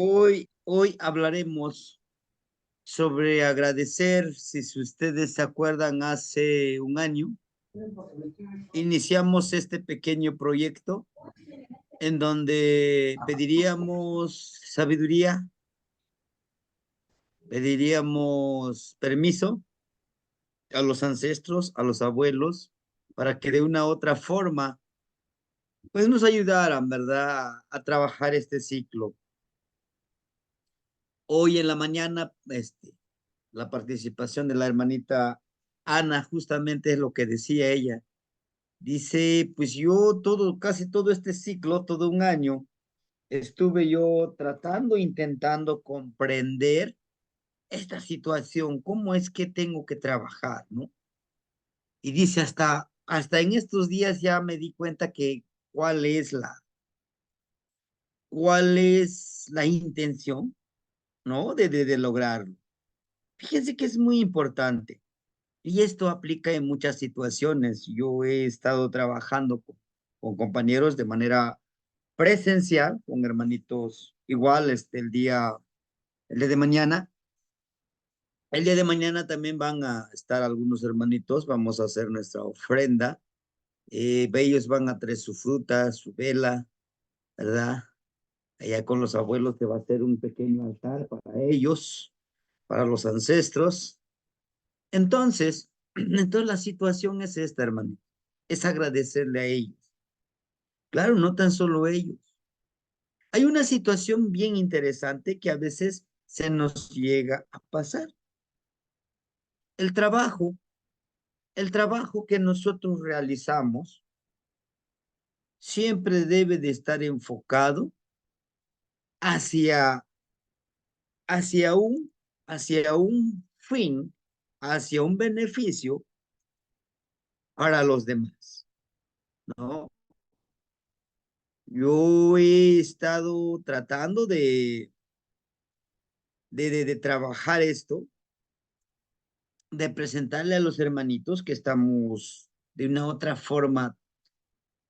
Hoy hablaremos sobre agradecer. Si ustedes se acuerdan, hace un año iniciamos este pequeño proyecto en donde pediríamos sabiduría, pediríamos permiso a los ancestros, a los abuelos, para que de una u otra forma, pues nos ayudaran, ¿verdad?, a trabajar este ciclo. Hoy en la mañana, la participación de la hermanita Ana, justamente es lo que decía ella. Dice, pues yo casi todo este ciclo, todo un año, estuve yo tratando, intentando comprender esta situación, cómo es que tengo que trabajar, ¿no? Y dice, hasta en estos días ya me di cuenta que cuál es cuál es la intención, ¿no? De lograrlo. Fíjense que es muy importante. Y esto aplica en muchas situaciones. Yo he estado trabajando con compañeros de manera presencial, con hermanitos igual, el día de mañana. El día de mañana también van a estar algunos hermanitos, vamos a hacer nuestra ofrenda. Ellos van a traer su fruta, su vela, ¿verdad? Allá con los abuelos se va a hacer un pequeño altar para ellos, para los ancestros. Entonces, entonces la situación es esta, hermano, es agradecerle a ellos. Claro, no tan solo ellos. Hay una situación bien interesante que a veces se nos llega a pasar. El trabajo, el trabajo que nosotros realizamos siempre debe de estar enfocado hacia, hacia un, hacia un fin, hacia un beneficio para los demás, ¿no? Yo he estado tratando de trabajar esto, de presentarle a los hermanitos que estamos de una u otra forma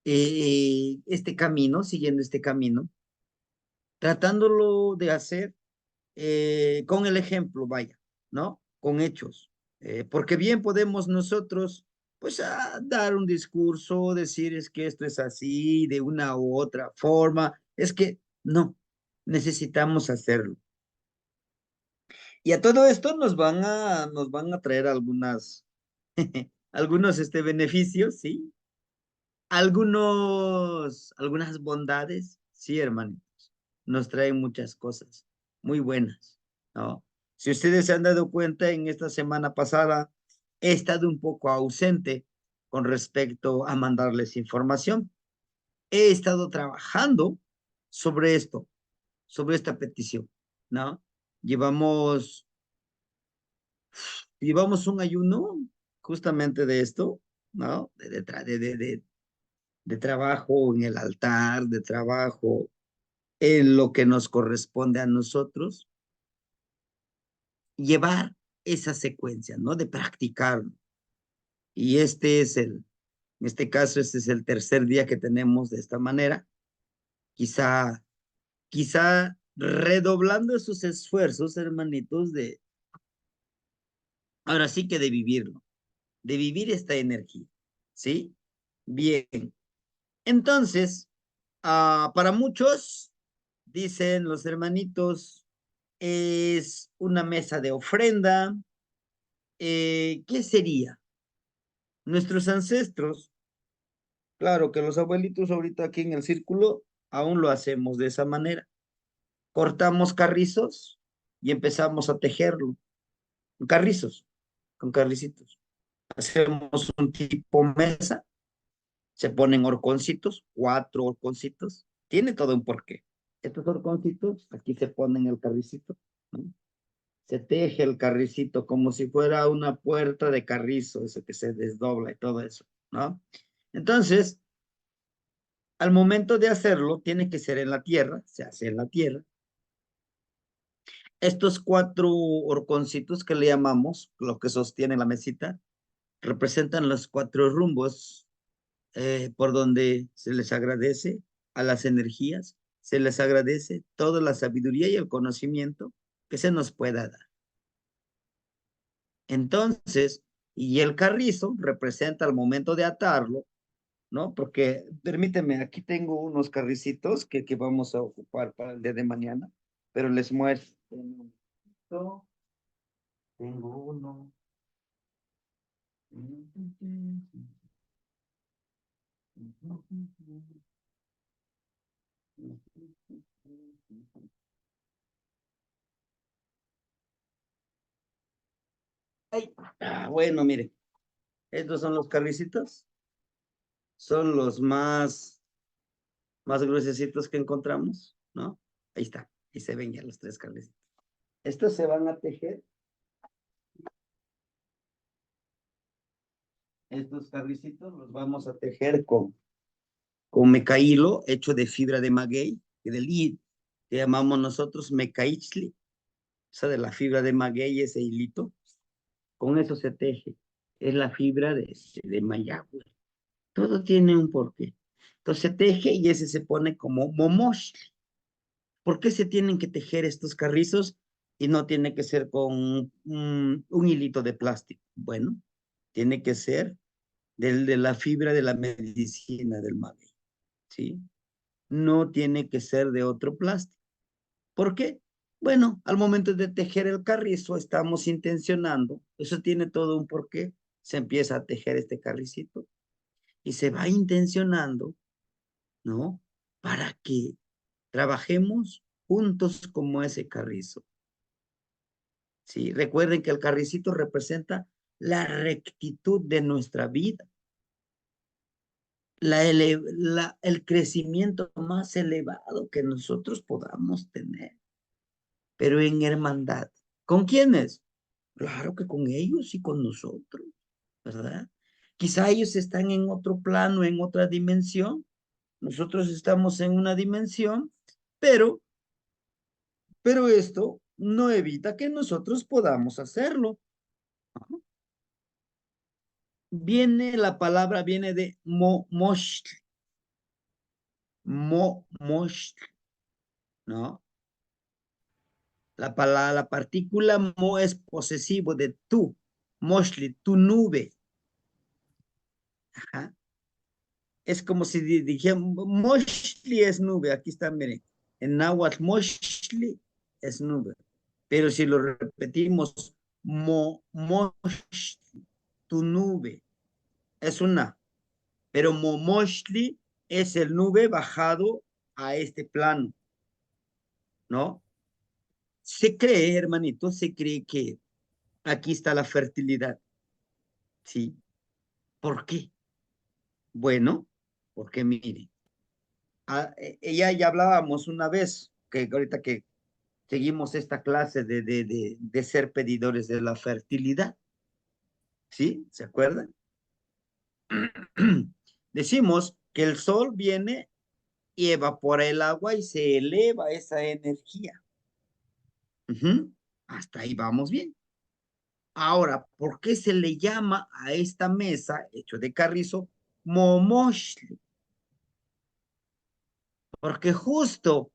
este camino, siguiendo este camino, tratándolo de hacer con el ejemplo, vaya, ¿no? Con hechos. Porque bien podemos nosotros, pues, dar un discurso, decir es que esto es así, de una u otra forma, es que no, necesitamos hacerlo. Y a todo esto nos van a traer algunos beneficios, ¿sí? Algunas bondades, sí, hermanitos. Nos traen muchas cosas muy buenas, ¿no? Si ustedes se han dado cuenta, en esta semana pasada he estado un poco ausente con respecto a mandarles información. He estado trabajando sobre esto, sobre esta petición, ¿no? Llevamos Llevamos un ayuno justamente de esto, ¿no? De trabajo en el altar, de trabajo en lo que nos corresponde a nosotros, llevar esa secuencia, ¿no? De practicarlo. Y en este caso, este es el tercer día que tenemos de esta manera. Quizá, quizá redoblando esos esfuerzos, hermanitos, ahora sí que de vivir esta energía, ¿sí? Bien. Entonces, para muchos, dicen los hermanitos, es una mesa de ofrenda. ¿Qué sería? Nuestros ancestros, claro que los abuelitos ahorita aquí en el círculo, aún lo hacemos de esa manera. Cortamos carrizos y empezamos a tejerlo. Con carrizos, con carricitos. Hacemos un tipo mesa, se ponen horconcitos, 4 horconcitos. Tiene todo un porqué. Estos horconcitos, aquí se ponen el carricito, ¿no? Se teje el carricito como si fuera una puerta de carrizo, eso que se desdobla y todo eso, ¿no? Entonces, al momento de hacerlo, tiene que ser en la tierra, se hace en la tierra. Estos 4 horconcitos que le llamamos, lo que sostiene la mesita, representan los 4 rumbos por donde se les agradece a las energías Se les agradece toda la sabiduría y el conocimiento que se nos pueda dar. Entonces, y el carrizo representa al momento de atarlo, ¿no? Porque, permíteme, aquí tengo unos carricitos que vamos a ocupar para el día de mañana, pero les muestro. Tengo uno. Ay, bueno, mire, estos son los carricitos, son los más gruesecitos que encontramos, ¿no? Ahí está, ahí se ven ya los tres carricitos. Estos se van a tejer, estos carricitos los vamos a tejer con mecaílo hecho de fibra de maguey, y del que llamamos nosotros mecaichli, o sea, de la fibra de maguey, ese hilito, con eso se teje. Es la fibra de mayagüe. Todo tiene un porqué. Entonces se teje y ese se pone como momoshli. ¿Por qué se tienen que tejer estos carrizos y no tiene que ser con un hilito de plástico? Bueno, tiene que ser de la fibra de la medicina del maguey, ¿sí? No tiene que ser de otro plástico. ¿Por qué? Bueno, al momento de tejer el carrizo estamos intencionando, eso tiene todo un porqué, se empieza a tejer este carricito y se va intencionando, ¿no? Para que trabajemos juntos como ese carrizo. Sí, recuerden que el carricito representa la rectitud de nuestra vida, el crecimiento más elevado que nosotros podamos tener, pero en hermandad. ¿Con quiénes? Claro que con ellos y con nosotros, ¿verdad? Quizá ellos están en otro plano, en otra dimensión. Nosotros estamos en una dimensión, pero, pero esto no evita que nosotros podamos hacerlo. La palabra viene de mosh, mosh, ¿no? La partícula mo es posesivo de tú, moshli, tu nube. Ajá. Es como si dijéramos, moshli es nube, aquí está, miren, en náhuatl, moshli es nube, pero si lo repetimos, moshli, tu nube, es una, pero momoshli es el nube bajado a este plano, ¿no? Se cree, hermanito, se cree que aquí está la fertilidad, ¿sí? ¿Por qué? Bueno, porque mire, ya hablábamos una vez, que ahorita que seguimos esta clase de ser pedidores de la fertilidad, ¿sí? ¿Se acuerdan? Decimos que el sol viene y evapora el agua y se eleva esa energía. Hasta ahí vamos bien. Ahora, ¿por qué se le llama a esta mesa, hecho de carrizo, momoshli? Porque justo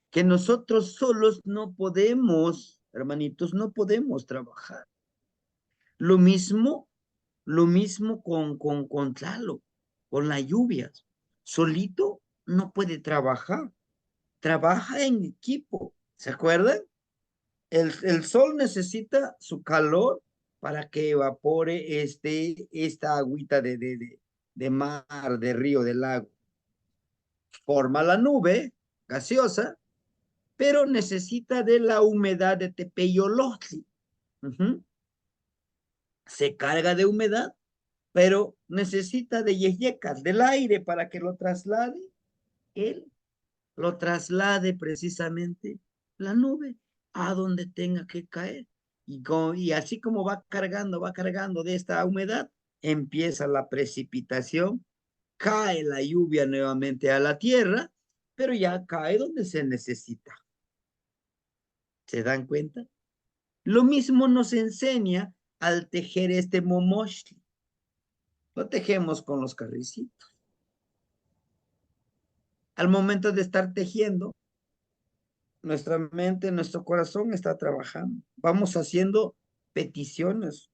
que nosotros solos no podemos, hermanitos, no podemos trabajar. Lo mismo, lo mismo con Tlaloc, con las lluvias. Solito no puede trabajar, trabaja en equipo. ¿Se acuerdan? El sol necesita su calor para que evapore esta agüita de mar, de río, de lago. Forma la nube gaseosa, pero necesita de la humedad de Tepeyolotli. Ujú. Se carga de humedad, pero necesita de yeyecas, del aire para que lo traslade. Él lo traslade precisamente la nube a donde tenga que caer. Y así como va cargando de esta humedad, empieza la precipitación, cae la lluvia nuevamente a la tierra, pero ya cae donde se necesita. ¿Se dan cuenta? Lo mismo nos enseña al tejer este momoshli. Lo tejemos con los carricitos. Al momento de estar tejiendo, nuestra mente, nuestro corazón está trabajando. Vamos haciendo peticiones.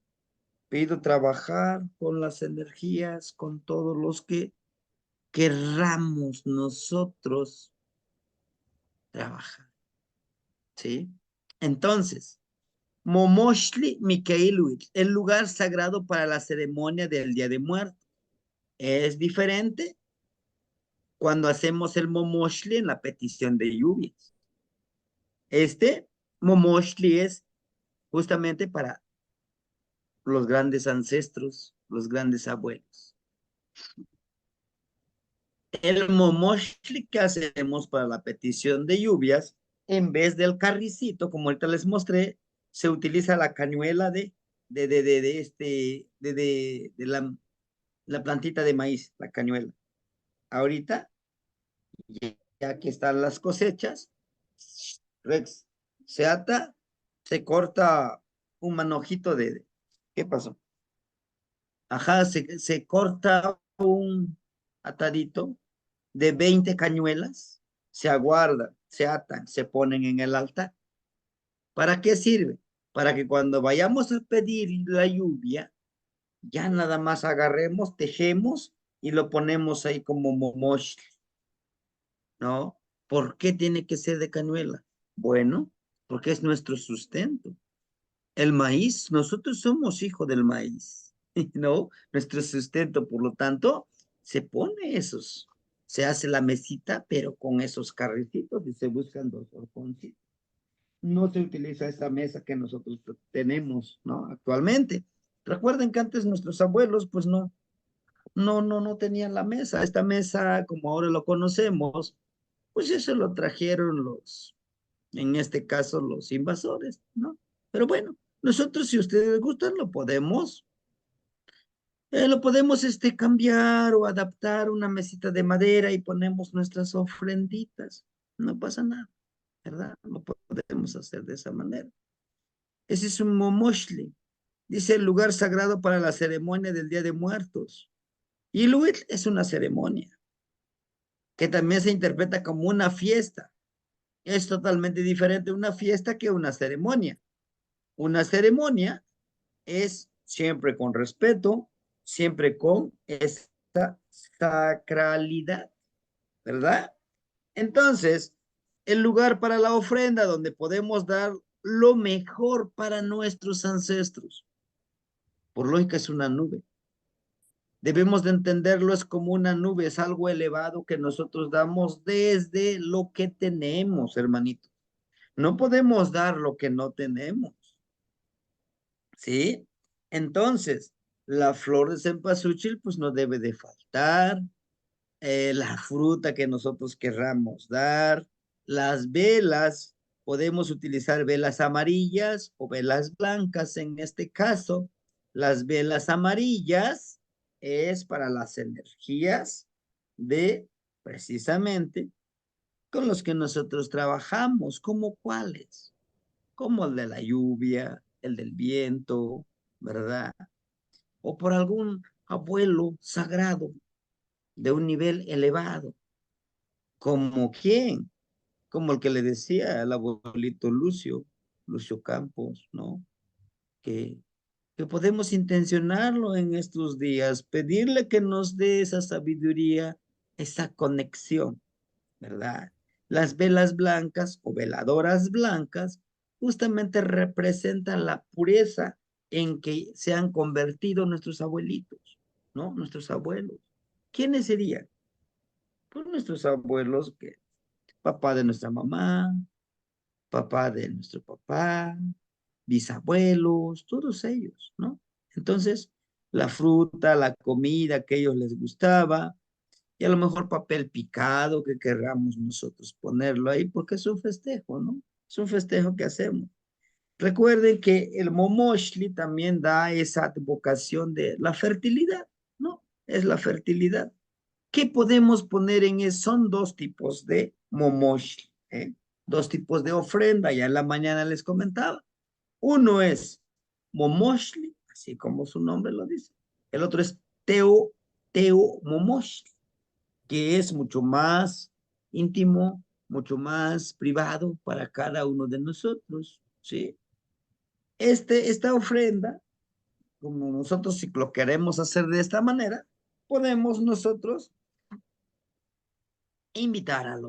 Pido trabajar con las energías, con todos los que querramos nosotros trabajar. ¿Sí? Entonces, Momoshli Mikhailowitz, el lugar sagrado para la ceremonia del Día de Muertos. Es diferente cuando hacemos el Momoshli en la petición de lluvias. Este Momoshli es justamente para los grandes ancestros, los grandes abuelos. El Momoshli que hacemos para la petición de lluvias, en vez del carricito, como ahorita les mostré, se utiliza la cañuela de la plantita de maíz, la cañuela. Ahorita, ya que están las cosechas, Rex, se ata, se corta un manojito ¿qué pasó? Ajá, se corta un atadito de 20 cañuelas, se aguardan, se atan, se ponen en el altar. ¿Para qué sirve? Para que cuando vayamos a pedir la lluvia, ya nada más agarremos, tejemos y lo ponemos ahí como momosh, ¿no? ¿Por qué tiene que ser de cañuela? Bueno, porque es nuestro sustento. El maíz, nosotros somos hijos del maíz, ¿no? Nuestro sustento, por lo tanto, se pone esos, se hace la mesita, pero con esos carrecitos y se buscan dos horconcitos. No se utiliza esta mesa que nosotros tenemos, ¿no? Actualmente. Recuerden que antes nuestros abuelos, pues no tenían la mesa. Esta mesa, como ahora lo conocemos, pues eso lo trajeron en este caso, los invasores, ¿no? Pero bueno, nosotros, si ustedes gustan, lo podemos cambiar o adaptar una mesita de madera y ponemos nuestras ofrenditas. No pasa nada, ¿verdad? Lo podemos hacer de esa manera. Ese es un momoshli. Dice el lugar sagrado para la ceremonia del Día de Muertos. Y Iluit es una ceremonia que también se interpreta como una fiesta. Es totalmente diferente una fiesta que una ceremonia. Una ceremonia es siempre con respeto, siempre con esta sacralidad, ¿verdad? Entonces, el lugar para la ofrenda donde podemos dar lo mejor para nuestros ancestros. Por lógica es una nube. Debemos de entenderlo es como una nube, es algo elevado que nosotros damos desde lo que tenemos, hermanito. No podemos dar lo que no tenemos. ¿Sí? Entonces, la flor de cempasúchil, pues no debe de faltar, la fruta que nosotros querramos dar, las velas, podemos utilizar velas amarillas o velas blancas en este caso. Las velas amarillas es para las energías de precisamente con los que nosotros trabajamos, como cuáles, como el de la lluvia, el del viento, ¿verdad? O por algún abuelo sagrado de un nivel elevado. ¿Como quién? Como el que le decía al abuelito Lucio Campos, ¿no? Que, que podemos intencionarlo en estos días, pedirle que nos dé esa sabiduría, esa conexión, ¿verdad? Las velas blancas o veladoras blancas justamente representan la pureza en que se han convertido nuestros abuelitos, ¿no? Nuestros abuelos. ¿Quiénes serían? Pues nuestros abuelos, que papá de nuestra mamá, papá de nuestro papá, bisabuelos, todos ellos, ¿no? Entonces, la fruta, la comida que a ellos les gustaba, y a lo mejor papel picado que querramos nosotros ponerlo ahí, porque es un festejo, ¿no? Es un festejo que hacemos. Recuerden que el momoshli también da esa advocación de la fertilidad, ¿no? Es la fertilidad. ¿Qué podemos poner en eso? Son dos tipos de momoshli, ¿eh? Dos tipos de ofrenda, ya en la mañana les comentaba. Uno es momoshli, así como su nombre lo dice. El otro es teo momoshli, que es mucho más íntimo, mucho más privado para cada uno de nosotros, ¿sí? Esta ofrenda, como nosotros si lo queremos hacer de esta manera, podemos nosotros invitar a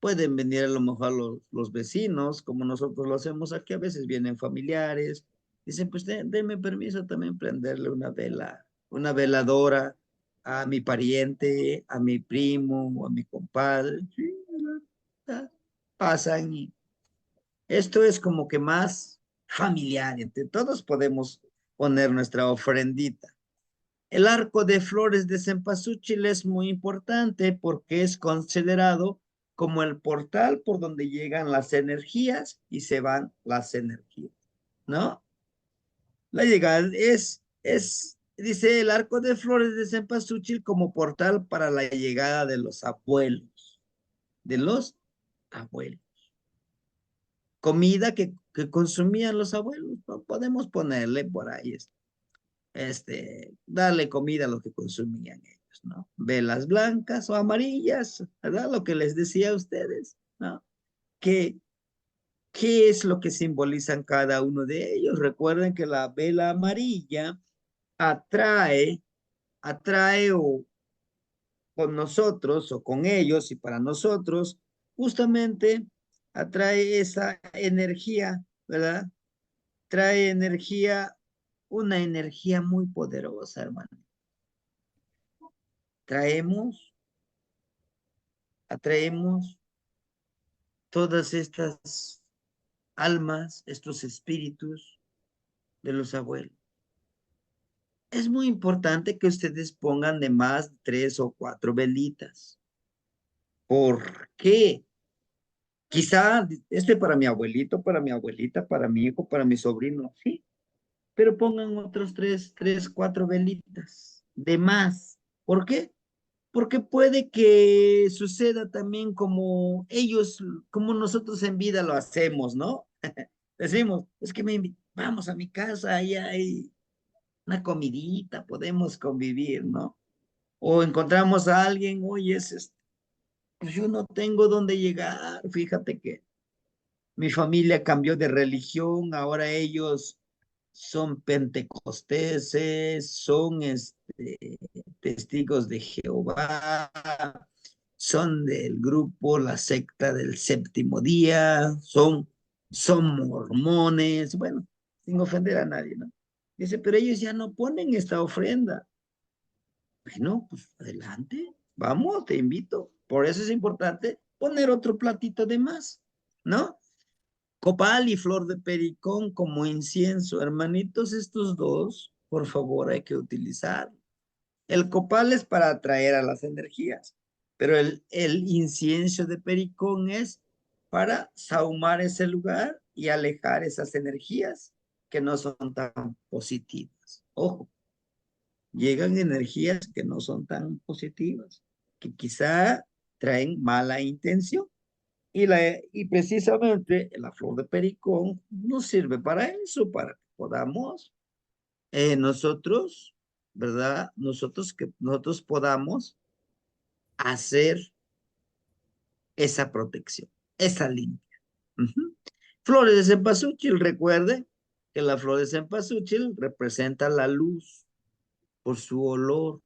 pueden venir a lo mejor los vecinos, como nosotros lo hacemos aquí, a veces vienen familiares, dicen, pues denme permiso también prenderle una veladora a mi pariente, a mi primo, a mi compadre. Sí, ¿verdad? Pasan y esto es como que más familiar, entre todos podemos poner nuestra ofrendita. El arco de flores de cempasúchil es muy importante porque es considerado como el portal por donde llegan las energías y se van las energías, ¿no? La llegada dice el arco de flores de cempasúchil como portal para la llegada de los abuelos. Comida que consumían los abuelos, ¿no? Podemos ponerle por ahí darle comida a lo que consumían ellos, ¿no? Velas blancas o amarillas, ¿verdad? Lo que les decía a ustedes, ¿no? ¿Qué, qué es lo que simbolizan cada uno de ellos? Recuerden que la vela amarilla atrae, atrae o con nosotros o con ellos y para nosotros, justamente atrae esa energía, ¿verdad? Trae energía, una energía muy poderosa, hermano. Traemos atraemos todas estas almas, estos espíritus de los abuelos. Es muy importante que ustedes pongan de más 3 o 4 velitas. ¿Por qué? Quizá para mi abuelito, para mi abuelita, para mi hijo, para mi sobrino, sí, pero pongan otros 4 velitas de más. ¿Por qué? Porque puede que suceda también como ellos, como nosotros en vida lo hacemos, ¿no? Decimos, es que vamos a mi casa, ahí hay una comidita, podemos convivir, ¿no? O encontramos a alguien, oye, pues yo no tengo dónde llegar, fíjate que mi familia cambió de religión, ahora ellos son pentecosteses, son testigos de Jehová, son del grupo, la secta del séptimo día, son mormones, bueno, sin ofender a nadie, ¿no? Dice, pero ellos ya no ponen esta ofrenda. Bueno, pues adelante, vamos, te invito. Por eso es importante poner otro platito de más, ¿no? Copal y flor de pericón como incienso. Hermanitos, estos dos, por favor, hay que utilizar. El copal es para atraer a las energías, pero el incienso de pericón es para sahumar ese lugar y alejar esas energías que no son tan positivas. Ojo, llegan energías que no son tan positivas, que quizá traen mala intención. Y precisamente la flor de pericón nos sirve para eso, para que podamos nosotros, ¿verdad? Nosotros podamos hacer esa protección, esa limpia. Ujú. Flores de cempasúchil, recuerde que la flor de cempasúchil representa la luz por su olor,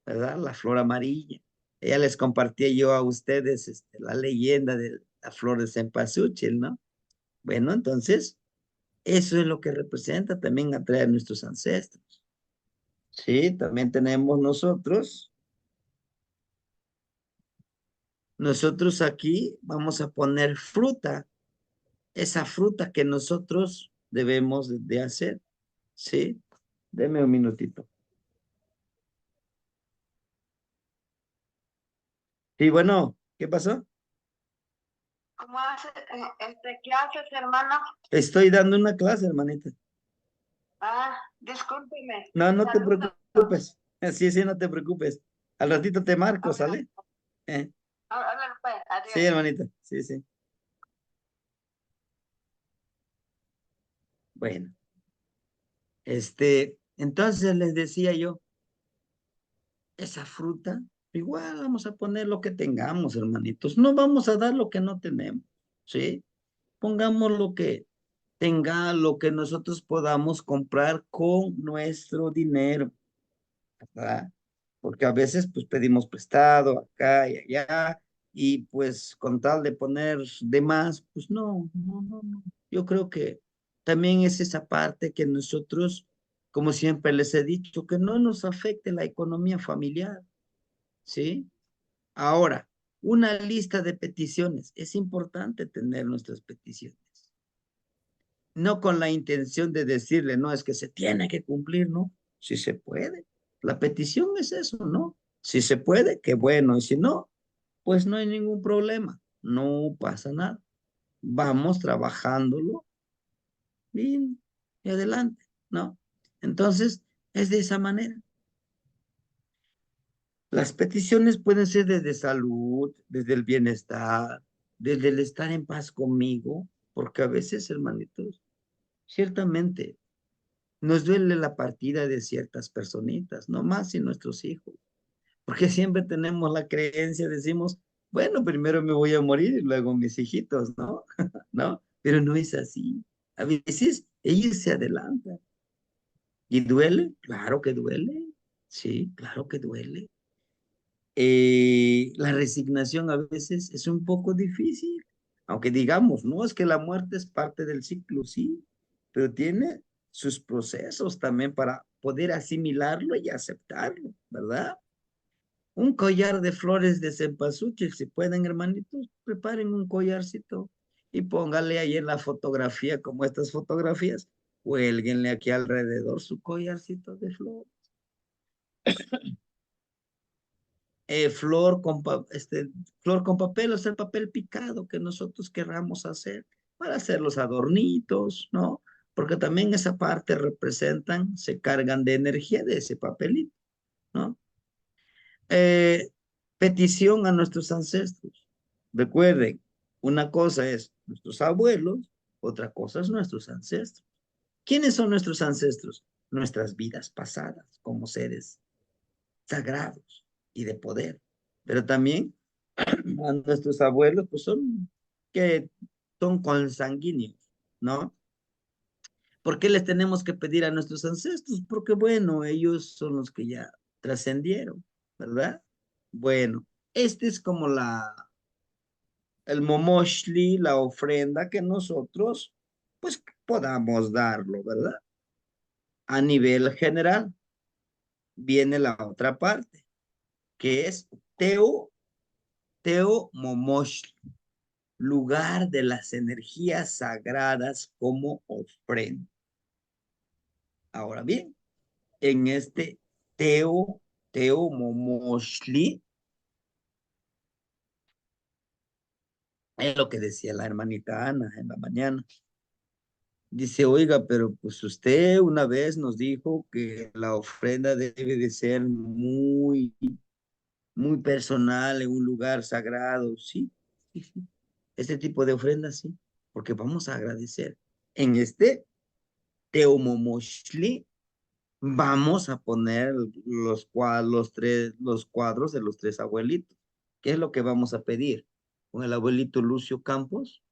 ¿verdad? La flor amarilla. Ya les compartí yo a ustedes la leyenda de la flor de cempasúchil, ¿no? Bueno, entonces, eso es lo que representa también atraer a nuestros ancestros. Sí, también tenemos nosotros aquí vamos a poner fruta, esa fruta que nosotros debemos de hacer. Sí, deme un minutito. Sí, bueno, ¿qué pasó? ¿Cómo hace, qué haces, hermano? Estoy dando una clase, hermanita. Ah, discúlpeme. No, no te Saludos. preocupes. Sí, sí, no te preocupes. Al ratito te marco, Ok. ¿sale? Háblale, pues. Sí, Adiós. hermanita. Sí, sí. Bueno, entonces les decía yo, esa fruta Igual vamos a poner lo que tengamos, hermanitos. No vamos a dar lo que no tenemos, ¿sí? Pongamos lo que tenga, lo que nosotros podamos comprar con nuestro dinero, ¿verdad? Porque a veces pues pedimos prestado acá y allá y pues con tal de poner de más, pues no, no, no, no. Yo creo que también es esa parte que nosotros, como siempre les he dicho, que no nos afecte la economía familiar, ¿sí? Ahora, una lista de peticiones. Es importante tener nuestras peticiones. No con la intención de decirle, no, es que se tiene que cumplir, ¿no? Si se puede. La petición es eso, ¿no? Si se puede, qué bueno. Y si no, pues no hay ningún problema. No pasa nada. Vamos trabajándolo y adelante, ¿no? Entonces, es de esa manera. Las peticiones pueden ser desde salud, desde el bienestar, desde el estar en paz conmigo, porque a veces, hermanitos, ciertamente nos duele la partida de ciertas personitas, no más si nuestros hijos, porque siempre tenemos la creencia, decimos, bueno, primero me voy a morir y luego mis hijitos, ¿no? ¿No? Pero no es así. A veces ellos se adelantan. ¿Y duele? Claro que duele. Sí, claro que duele. La resignación a veces es un poco difícil, aunque digamos, no es que la muerte es parte del ciclo, sí, pero tiene sus procesos también para poder asimilarlo y aceptarlo, ¿verdad? Un collar de flores de cempasúchil, si pueden, hermanitos, preparen un collarcito y póngale ahí en la fotografía, como estas fotografías, cuélguenle aquí alrededor su collarcito de flores. Flor con, flor con papel, o sea, el papel picado que nosotros querramos hacer para hacer los adornitos, ¿no? Porque también esa parte representan, se cargan de energía de ese papelito, ¿no? Eh, Petición a nuestros ancestros. Recuerden, una cosa es nuestros abuelos, otra cosa es nuestros ancestros. ¿Quiénes son nuestros ancestros? Nuestras vidas pasadas como seres sagrados y de poder. Pero también a nuestros abuelos, pues son que son consanguíneos, ¿no? ¿Por qué les tenemos que pedir a nuestros ancestros? Porque, bueno, ellos son los que ya trascendieron, ¿verdad? Bueno, este es como el momoshli, la ofrenda que nosotros, pues, podamos darlo, ¿verdad? A nivel general, viene la otra parte, que es Teo Momoshli, lugar de las energías sagradas como ofrenda. Ahora bien, en este Teo Momoshli, es lo que decía la hermanita Ana en la mañana. Dice, oiga, pero pues usted una vez nos dijo que la ofrenda debe de ser muy, muy personal en un lugar sagrado. Sí, sí, sí. Este tipo de ofrenda, sí, porque vamos a agradecer. En este Teomomoshli vamos a poner los cuadros de los tres abuelitos. ¿Qué es lo que vamos a pedir? Con el abuelito Lucio Campos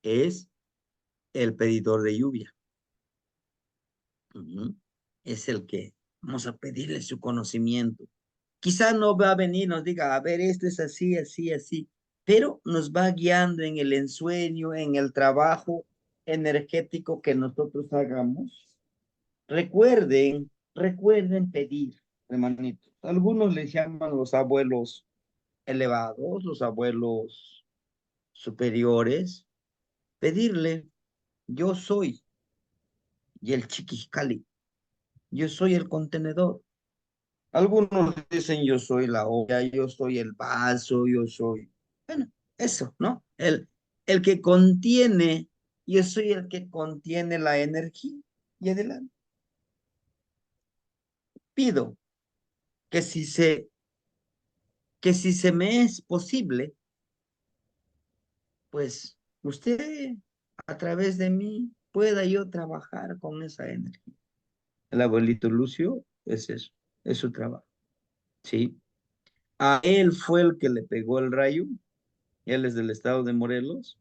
es el pedidor de lluvia. Ujú. Es el que vamos a pedirle su conocimiento. Quizá no va a venir, nos diga, a ver, esto es así, así, así, pero nos va guiando en el ensueño, en el trabajo energético que nosotros hagamos. Recuerden pedir, hermanitos. Algunos les llaman los abuelos elevados, los abuelos superiores. Pedirle, yo soy, y el chiquiscali, yo soy el contenedor. Algunos dicen, yo soy la olla, yo soy el vaso, yo soy, bueno, eso, ¿no? El que contiene, yo soy el que contiene la energía. Y adelante. Pido que si se me es posible, pues usted a través de mí pueda yo trabajar con esa energía. El abuelito Lucio es eso, es su trabajo, ¿sí? A él fue el que le pegó el rayo, él es del estado de Morelos,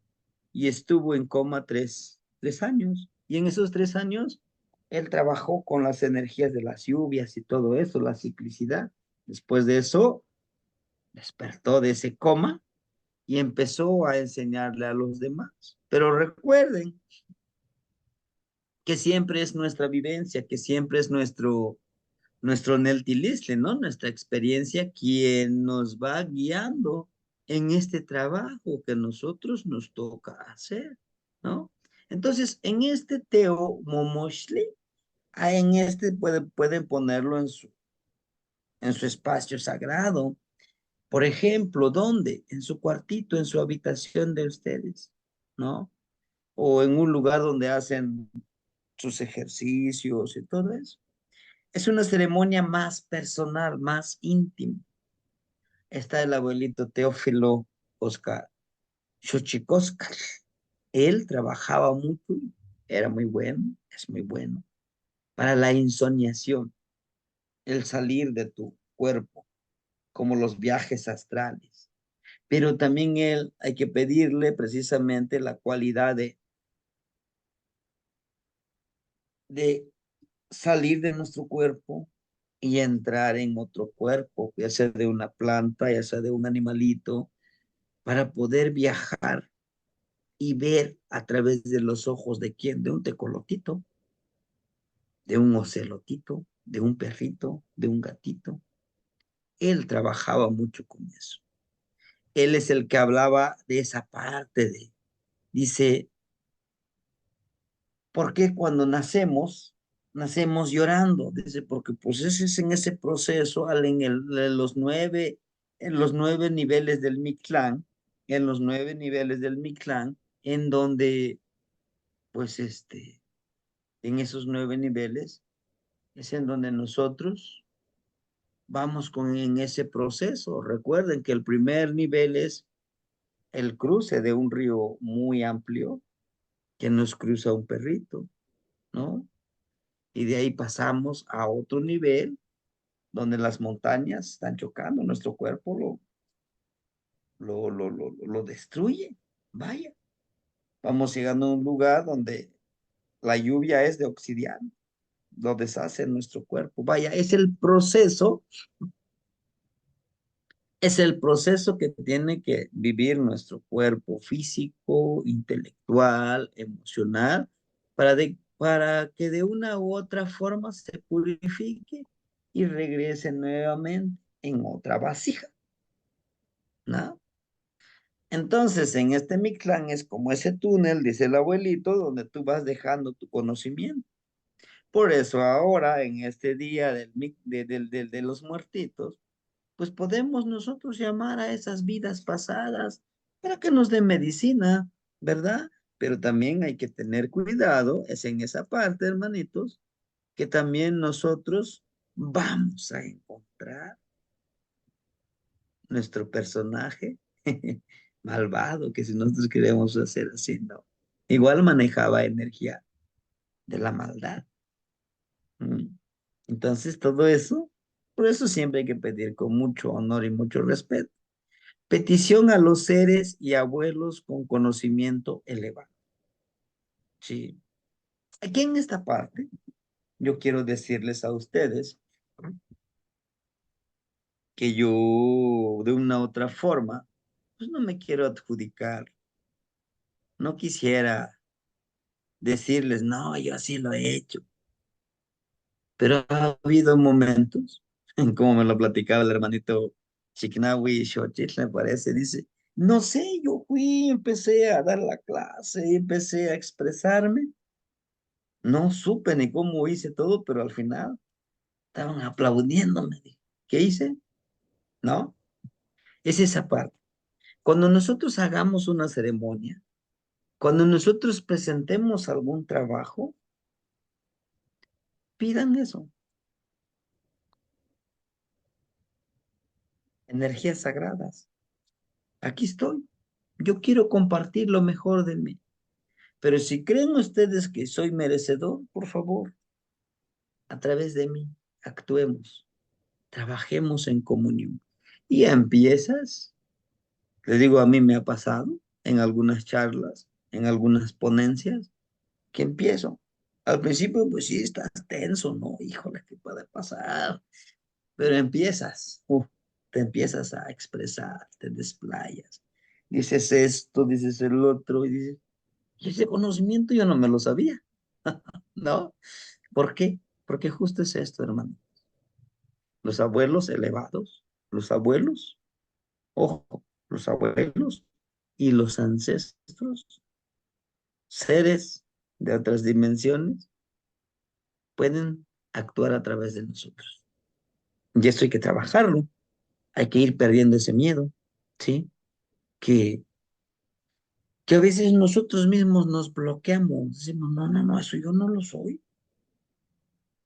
y estuvo en coma 3 años. Y en esos 3 años, él trabajó con las energías de las lluvias y todo eso, la ciclicidad. Después de eso, despertó de ese coma y empezó a enseñarle a los demás. Pero recuerden que siempre es nuestra vivencia, que siempre es nuestro Neltilistle, ¿no? Nuestra experiencia quien nos va guiando en este trabajo que nosotros nos toca hacer, ¿no? Entonces, en este Teo Momoshli, en este pueden ponerlo en su espacio sagrado. Por ejemplo, ¿dónde? En su cuartito, en su habitación de ustedes, ¿no? O en un lugar donde hacen sus ejercicios y todo eso. Es una ceremonia más personal, más íntima. Está el abuelito Teófilo Oscar Xochicóscar. Él trabajaba mucho, era muy bueno, es muy bueno, para la insoniación, el salir de tu cuerpo, como los viajes astrales. Pero también él hay que pedirle precisamente la cualidad de salir de nuestro cuerpo y entrar en otro cuerpo, ya sea de una planta, ya sea de un animalito, para poder viajar y ver a través de los ojos de quién, de un tecolotito, de un ocelotito, de un perrito, de un gatito. Él trabajaba mucho con eso. Él es el que hablaba de esa parte dice, ¿por qué cuando nacemos llorando? Dice, porque pues ese es en ese proceso, en los nueve niveles del Mictlán, en los 9 niveles del Mictlán, en donde, pues en esos 9 niveles, es en donde nosotros vamos en ese proceso. Recuerden que el primer nivel es el cruce de un río muy amplio que nos cruza un perrito, ¿no? Y de ahí pasamos a otro nivel donde las montañas están chocando, nuestro cuerpo lo destruye. Vaya, vamos llegando a un lugar donde la lluvia es de obsidiana, lo deshace en nuestro cuerpo. Vaya, es el proceso que tiene que vivir nuestro cuerpo físico, intelectual, emocional, para que de una u otra forma se purifique y regrese nuevamente en otra vasija, ¿no? Entonces, en este Mictlán es como ese túnel, dice el abuelito, donde tú vas dejando tu conocimiento. Por eso ahora, en este día de los muertitos, pues podemos nosotros llamar a esas vidas pasadas para que nos den medicina, ¿verdad? Pero también hay que tener cuidado, es en esa parte, hermanitos, que también nosotros vamos a encontrar nuestro personaje malvado, que si nosotros queremos hacer así, no. Igual manejaba energía de la maldad. ¿Mm? Entonces, todo eso, por eso siempre hay que pedir con mucho honor y mucho respeto. Petición a los seres y abuelos con conocimiento elevado. Sí. Aquí en esta parte, yo quiero decirles a ustedes que yo, de una u otra forma, pues no me quiero adjudicar. No quisiera decirles, no, yo así lo he hecho. Pero ha habido momentos, como me lo platicaba el hermanito Chicknawi Xochitl, me parece, dice, no sé, yo fui, empecé a dar la clase, empecé a expresarme. No supe ni cómo hice todo, pero al final estaban aplaudiéndome. ¿Qué hice? ¿No? Es esa parte. Cuando nosotros hagamos una ceremonia, cuando nosotros presentemos algún trabajo, pidan eso, energías sagradas. Aquí estoy. Yo quiero compartir lo mejor de mí. Pero si creen ustedes que soy merecedor, por favor, a través de mí, actuemos, trabajemos en comunión. y empiezas, te digo, a mí me ha pasado en algunas charlas, en algunas ponencias, que empiezo. Al principio, pues sí, estás tenso, ¿no? Híjole, ¿qué puede pasar? Pero empiezas, te empiezas a expresar, te desplayas. Dices esto, dices el otro, y dices, y ese conocimiento yo no me lo sabía, ¿no? ¿Por qué? Porque justo es esto, hermano. Los abuelos elevados, los abuelos, ojo, los abuelos y los ancestros, seres de otras dimensiones, pueden actuar a través de nosotros. Y esto hay que trabajarlo, hay que ir perdiendo ese miedo, ¿sí? Que, que a veces nosotros mismos nos bloqueamos, decimos, no, no, no, eso yo no lo soy.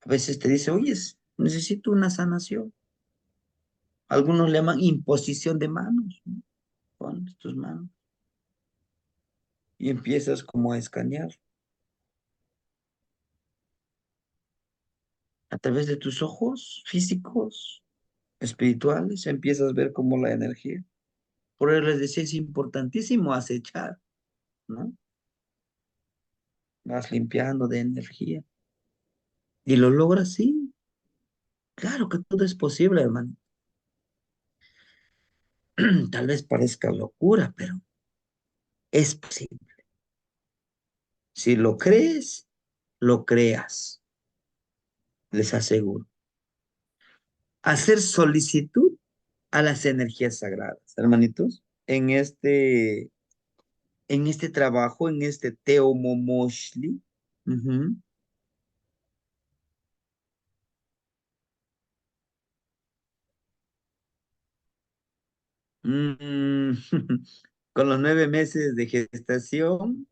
A veces te dice, oye, necesito una sanación. Algunos le llaman imposición de manos, ¿no? Pones tus manos y empiezas como a escanear a través de tus ojos físicos, espirituales, empiezas a ver como la energía. Por eso les decía, es importantísimo acechar, ¿no? Vas limpiando de energía. Y lo logras, sí. Claro que todo es posible, hermano. Tal vez parezca locura, pero es posible. Si lo crees, lo creas, les aseguro. Hacer solicitud a las energías sagradas, hermanitos, en este trabajo, en este Teomomoshli. Ujú. Mm, con los 9 meses de gestación,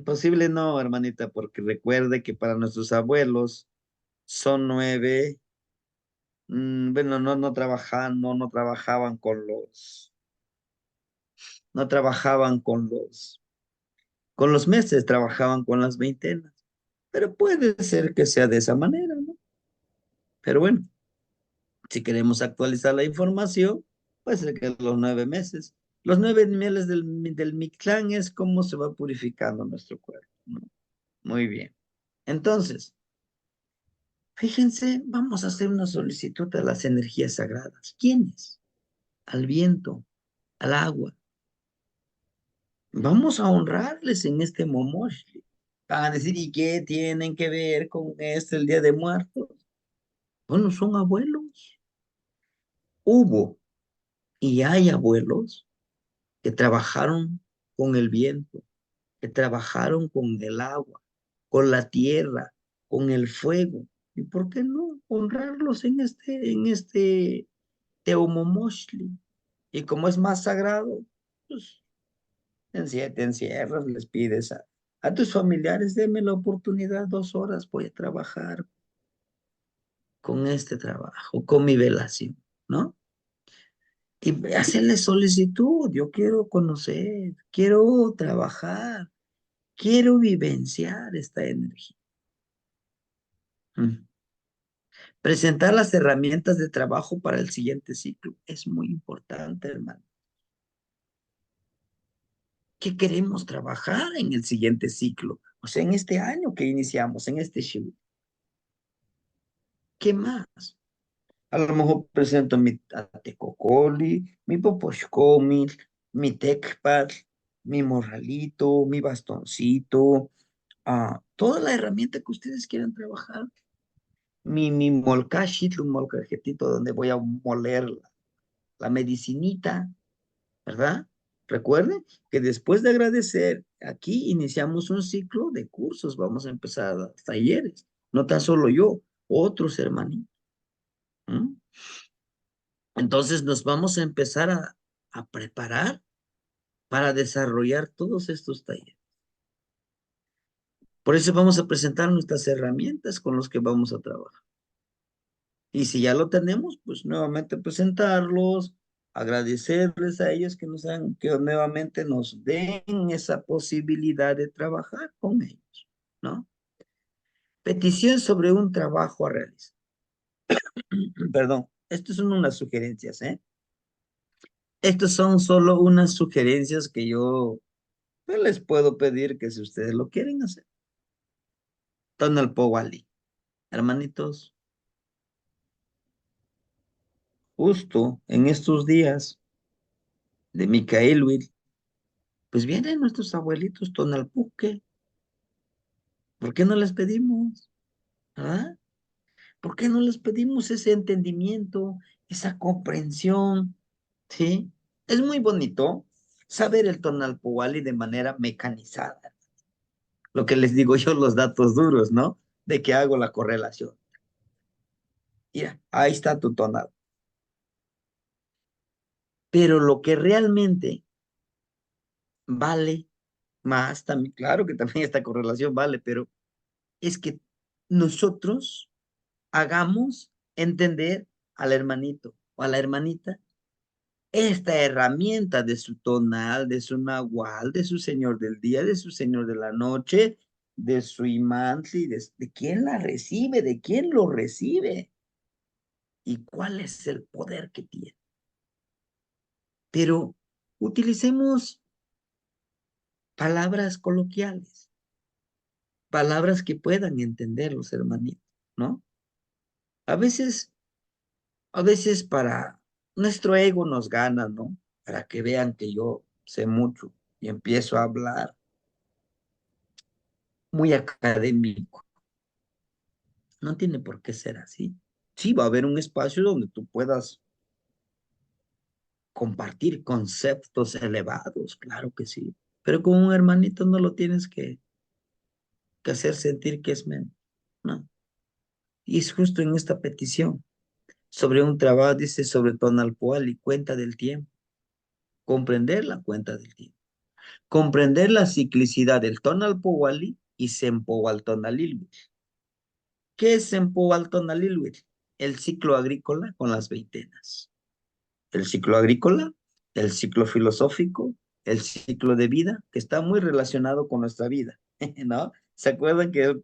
posible no, hermanita, porque recuerde que para nuestros abuelos son 9. Bueno, no trabajaban, no trabajaban no trabajaban con los meses, trabajaban con las veintenas. Pero puede ser que sea de esa manera, ¿no? Pero bueno, si queremos actualizar la información, puede ser que los 9 meses. Los 9 niveles del Mictlán es cómo se va purificando nuestro cuerpo, ¿no? Muy bien. Entonces, fíjense, vamos a hacer una solicitud a las energías sagradas. ¿Quiénes? Al viento, al agua. Vamos a honrarles en este Momoshli. Van a decir, ¿y qué tienen que ver con este, el Día de Muertos? Bueno, son abuelos. Hubo y hay abuelos que trabajaron con el viento, que trabajaron con el agua, con la tierra, con el fuego. ¿Y por qué no honrarlos en este Teomomoshli? Y como es más sagrado, pues te encierras, les pides a tus familiares, denme la oportunidad, 2 horas, voy a trabajar con este trabajo, con mi velación, ¿no? Y hacerle solicitud, yo quiero conocer, quiero trabajar, quiero vivenciar esta energía. Mm. Presentar las herramientas de trabajo para el siguiente ciclo es muy importante, hermano. ¿Qué queremos trabajar en el siguiente ciclo? O sea, en este año que iniciamos, en este shift. ¿Qué más? A lo mejor presento mi Atecocoli, mi Poposhcomil, mi Tecpal, mi morralito, mi bastoncito, toda la herramienta que ustedes quieran trabajar. Mi molcashit, un molcajetito donde voy a moler la medicinita, ¿verdad? Recuerden que después de agradecer, aquí iniciamos un ciclo de cursos, vamos a empezar talleres, no tan solo yo, otros hermanitos. ¿Mm? Entonces nos vamos a empezar a preparar para desarrollar todos estos talleres. Por eso vamos a presentar nuestras herramientas con las que vamos a trabajar. Y si ya lo tenemos, pues nuevamente presentarlos, agradecerles a ellos que que nuevamente nos den esa posibilidad de trabajar con ellos, ¿no? Petición sobre un trabajo a realizar. Perdón. Estas son unas sugerencias, ¿eh? Estas son solo unas sugerencias que yo pues, les puedo pedir que si ustedes lo quieren hacer. Tonal Powali. Hermanitos, justo en estos días de Micaelwil, pues vienen nuestros abuelitos Tonalpuque. ¿Por qué no les pedimos? ¿Ah? ¿Por qué no les pedimos ese entendimiento, esa comprensión? ¿Sí? Es muy bonito saber el Tonalpohualli de manera mecanizada. Lo que les digo yo, los datos duros, ¿no? De que hago la correlación. Mira, ahí está tu tonal. Pero lo que realmente vale más, también, claro que también esta correlación vale, pero es que nosotros hagamos entender al hermanito o a la hermanita esta herramienta de su tonal, de su nahual, de su señor del día, de su señor de la noche, de su imantli, de quién la recibe, de quién lo recibe y cuál es el poder que tiene. Pero utilicemos palabras coloquiales, palabras que puedan entender los hermanitos, ¿no? A veces, a veces para nuestro ego nos gana, ¿no? Para que vean que yo sé mucho y empiezo a hablar muy académico. No tiene por qué ser así. Sí, va a haber un espacio donde tú puedas compartir conceptos elevados, claro que sí, pero con un hermanito no lo tienes que hacer sentir que es menos, ¿no? Y es justo en esta petición, sobre un trabajo, dice, sobre tonalpoal y cuenta del tiempo, comprender la cuenta del tiempo, comprender la ciclicidad del tonalpohualli y sempohualtonalilhuitl. ¿Qué es sempohualtonalilhuitl? El ciclo agrícola con las veintenas. El ciclo agrícola, el ciclo filosófico, el ciclo de vida, que está muy relacionado con nuestra vida, ¿no? ¿Se acuerdan que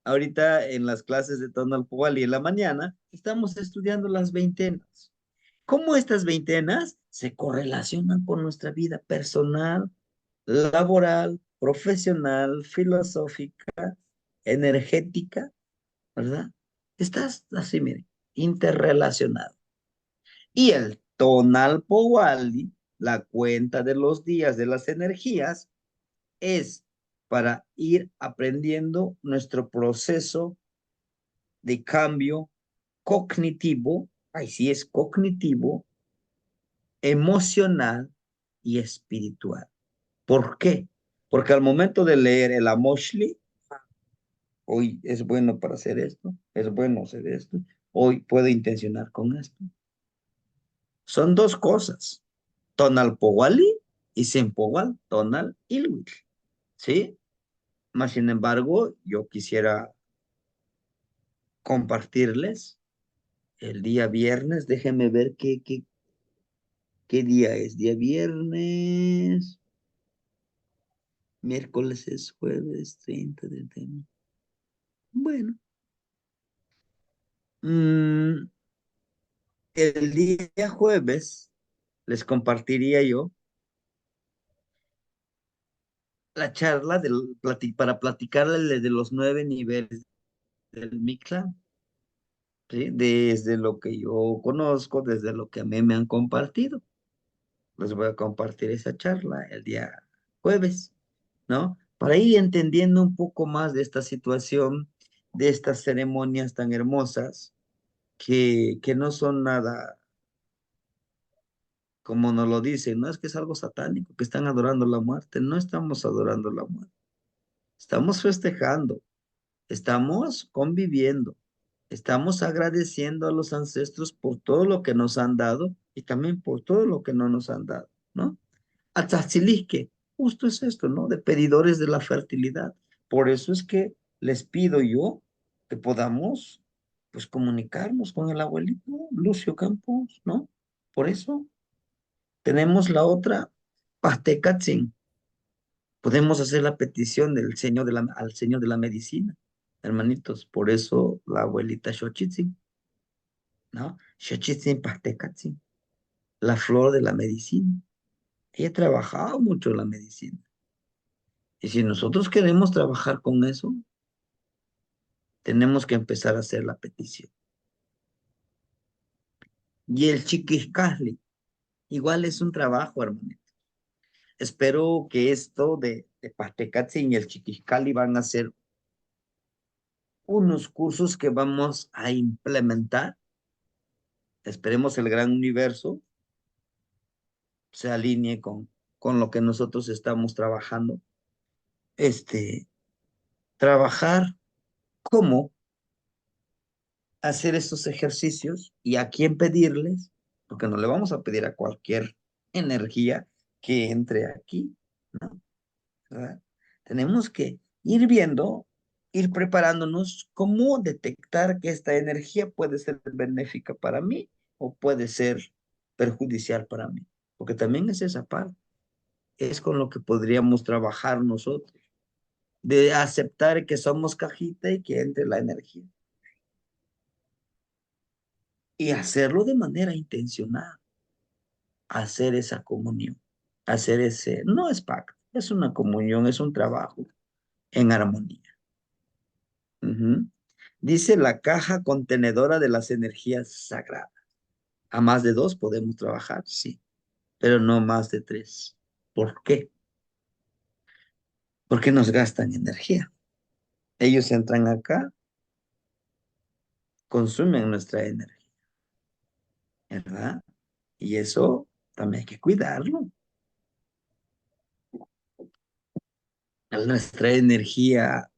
ahorita en las clases de Tonalpohualli en la mañana estamos estudiando las veintenas? ¿Cómo estas veintenas se correlacionan con nuestra vida personal, laboral, profesional, filosófica, energética, ¿verdad? Estás así, miren, interrelacionado. Y el tonal Powali, la cuenta de los días de las energías, es para ir aprendiendo nuestro proceso de cambio cognitivo, ahí sí es cognitivo, emocional y espiritual. ¿Por qué? Porque al momento de leer el Amoshli, hoy es bueno para hacer esto, es bueno hacer esto, hoy puedo intencionar con esto. Son dos cosas. Tonal Powali y Sempowal Tonal Ilwitl, ¿sí? Más sin embargo, yo quisiera compartirles el día viernes, déjenme ver qué día es. Día viernes, miércoles es jueves, 30 de enero. Bueno, mm, el día jueves les compartiría yo la charla para platicarles de los 9 niveles del Mictlán. ¿Sí? Desde lo que yo conozco, desde lo que a mí me han compartido. Les voy a compartir esa charla el día jueves, ¿no? Para ir entendiendo un poco más de esta situación, de estas ceremonias tan hermosas, que no son nada, como nos lo dicen, no es que es algo satánico, que están adorando la muerte, no estamos adorando la muerte, estamos festejando, estamos conviviendo, estamos agradeciendo a los ancestros por todo lo que nos han dado y también por todo lo que no nos han dado, ¿no? Atzazilisque, justo es esto, ¿no? De pedidores de la fertilidad. Por eso es que les pido yo que podamos, pues, comunicarnos con el abuelito Lucio Campos, ¿no? Por eso tenemos la otra, Pastecatzin. Podemos hacer la petición al Señor de la medicina, hermanitos. Por eso la abuelita Xochitzin. ¿no? Xochitzin Pahtecatzin, la flor de la medicina. Ella ha trabajado mucho en la medicina. Y si nosotros queremos trabajar con eso, tenemos que empezar a hacer la petición. Y el chiquiscasli, igual es un trabajo, hermanito. Espero que esto de Pastecatzin y el chiquiscali van a ser unos cursos que vamos a implementar. Esperemos el gran universo se alinee con lo que nosotros estamos trabajando. Trabajar cómo hacer estos ejercicios y a quién pedirles, porque no le vamos a pedir a cualquier energía que entre aquí, ¿no? ¿Verdad? Tenemos que ir viendo, ir preparándonos cómo detectar que esta energía puede ser benéfica para mí o puede ser perjudicial para mí, porque también es esa parte, es con lo que podríamos trabajar nosotros, de aceptar que somos cajita y que entre la energía y hacerlo de manera intencional, hacer esa comunión, hacer ese, no es pacto, es una comunión, es un trabajo en armonía. Ujú. Dice la caja contenedora de las energías sagradas. A más de dos podemos trabajar, sí, pero no más de tres. ¿Por qué? Porque nos gastan energía. Ellos entran acá, consumen nuestra energía, ¿verdad? Y eso también hay que cuidarlo. Nuestra energía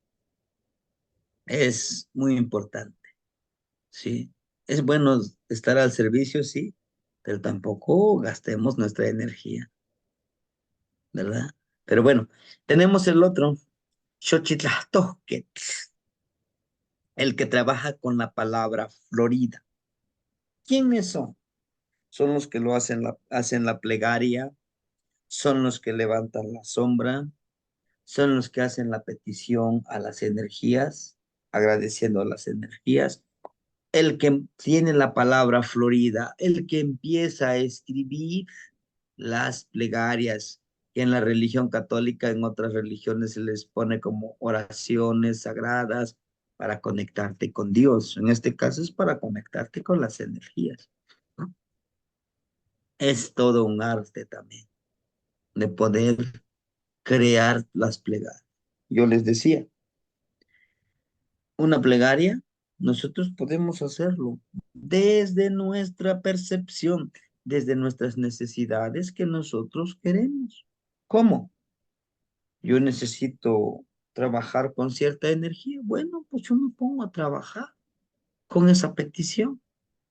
es muy importante, ¿sí? Es bueno estar al servicio, sí, pero tampoco gastemos nuestra energía, ¿verdad? Pero bueno, tenemos el otro, Xochitlahtohquetl, el que trabaja con la palabra Florida. ¿Quiénes son? Son los que lo hacen la plegaria, son los que levantan la sombra, son los que hacen la petición a las energías, agradeciendo a las energías. El que tiene la palabra Florida, el que empieza a escribir las plegarias, que en la religión católica, en otras religiones se les pone como oraciones sagradas para conectarte con Dios. En este caso es para conectarte con las energías, ¿no? Es todo un arte también de poder crear las plegarias. Yo les decía, una plegaria, nosotros podemos hacerlo desde nuestra percepción, desde nuestras necesidades que nosotros queremos. ¿Cómo? Yo necesito trabajar con cierta energía. Bueno, pues yo me pongo a trabajar con esa petición,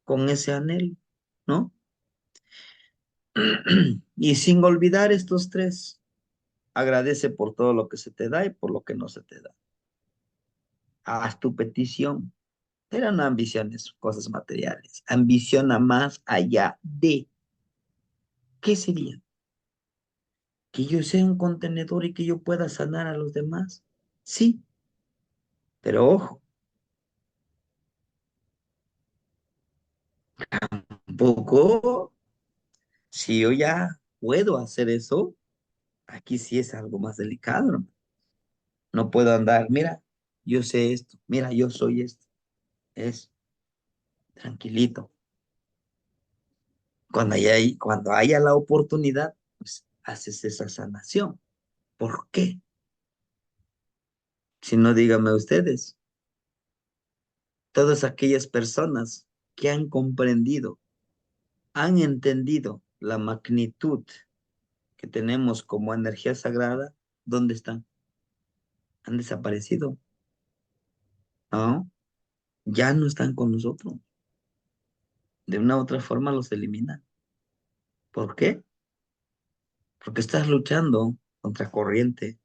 con ese anhelo, ¿no? Y sin olvidar estos tres, agradece por todo lo que se te da y por lo que no se te da. Haz tu petición. Eran ambiciones, cosas materiales. Ambiciona más allá de, ¿qué sería? Que yo sea un contenedor y que yo pueda sanar a los demás. Sí, pero ojo, un poco, si yo ya puedo hacer eso, aquí sí es algo más delicado, ¿no? No puedo andar, mira, yo sé esto, mira, yo soy esto. Es tranquilito. Cuando haya la oportunidad, pues haces esa sanación. ¿Por qué? Si no, díganme ustedes, todas aquellas personas que han comprendido, han entendido la magnitud que tenemos como energía sagrada, ¿dónde están? Han desaparecido, ¿no? Ya no están con nosotros. De una u otra forma los eliminan. ¿Por qué? Porque estás luchando contra corriente.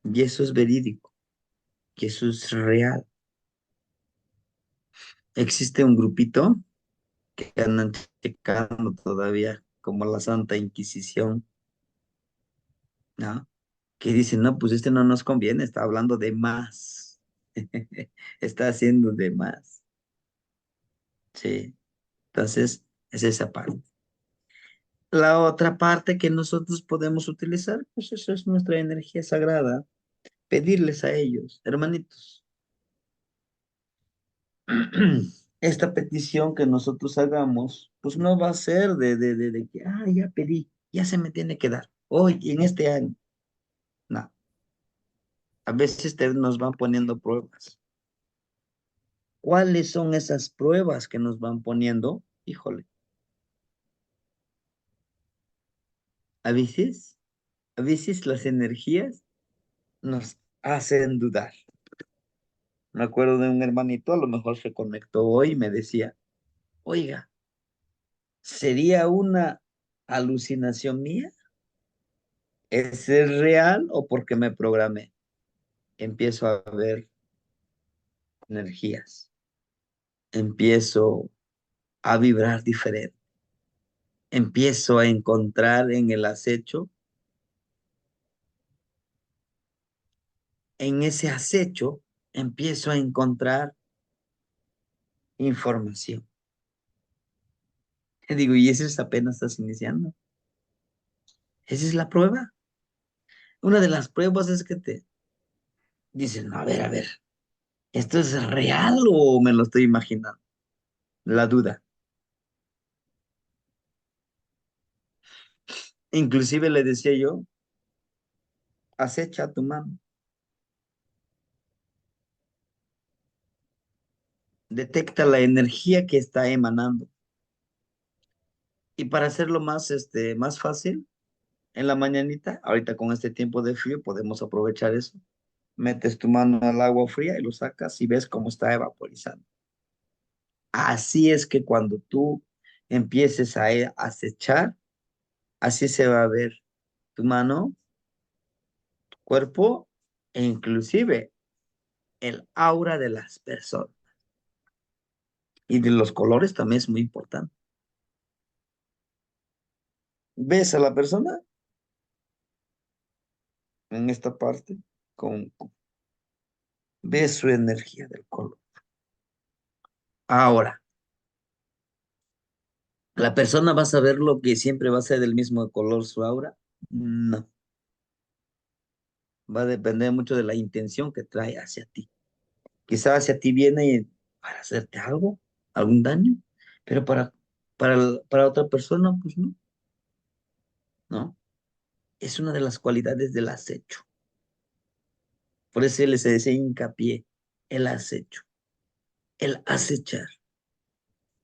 Y eso es verídico, y eso es real. Existe un grupito que andan checando todavía, como la Santa Inquisición, ¿no? Que dicen, no, pues este no nos conviene, está hablando de más. Está haciendo de más. Sí, entonces es esa parte. La otra parte que nosotros podemos utilizar, pues eso es nuestra energía sagrada, pedirles a ellos, hermanitos, esta petición que nosotros hagamos, pues no va a ser de que, ya pedí, ya se me tiene que dar, hoy, en este año. No, a veces nos van poniendo pruebas. ¿Cuáles son esas pruebas que nos van poniendo? Híjole, a veces, a veces las energías nos hacen dudar. Me acuerdo de un hermanito, a lo mejor se conectó hoy y me decía, oiga, ¿sería una alucinación mía? ¿Es real o porque me programé? Empiezo a ver energías, empiezo a vibrar diferente, empiezo a encontrar en el acecho, en ese acecho, empiezo a encontrar información. Y digo, y eso es apenas estás iniciando. Esa es la prueba. Una de las pruebas es que te dicen, no, a ver, ¿esto es real o me lo estoy imaginando? La duda. Inclusive le decía yo, acecha tu mano, detecta la energía que está emanando. Y para hacerlo más, más fácil, en la mañanita, ahorita con este tiempo de frío, podemos aprovechar eso. Metes tu mano al agua fría y lo sacas y ves cómo está evaporizando. Así es que cuando tú empieces a acechar, así se va a ver tu mano, tu cuerpo e inclusive el aura de las personas. Y de los colores también es muy importante. Ves a la persona en esta parte, con, ves su energía del color. Ahora, ¿la persona va a saber lo que siempre va a ser del mismo color su aura? No, va a depender mucho de la intención que trae hacia ti. Quizás hacia ti viene para hacerte algo, algún daño, pero para otra persona, pues no, ¿no? Es una de las cualidades del acecho. Por eso les hace hincapié, el acecho, el acechar,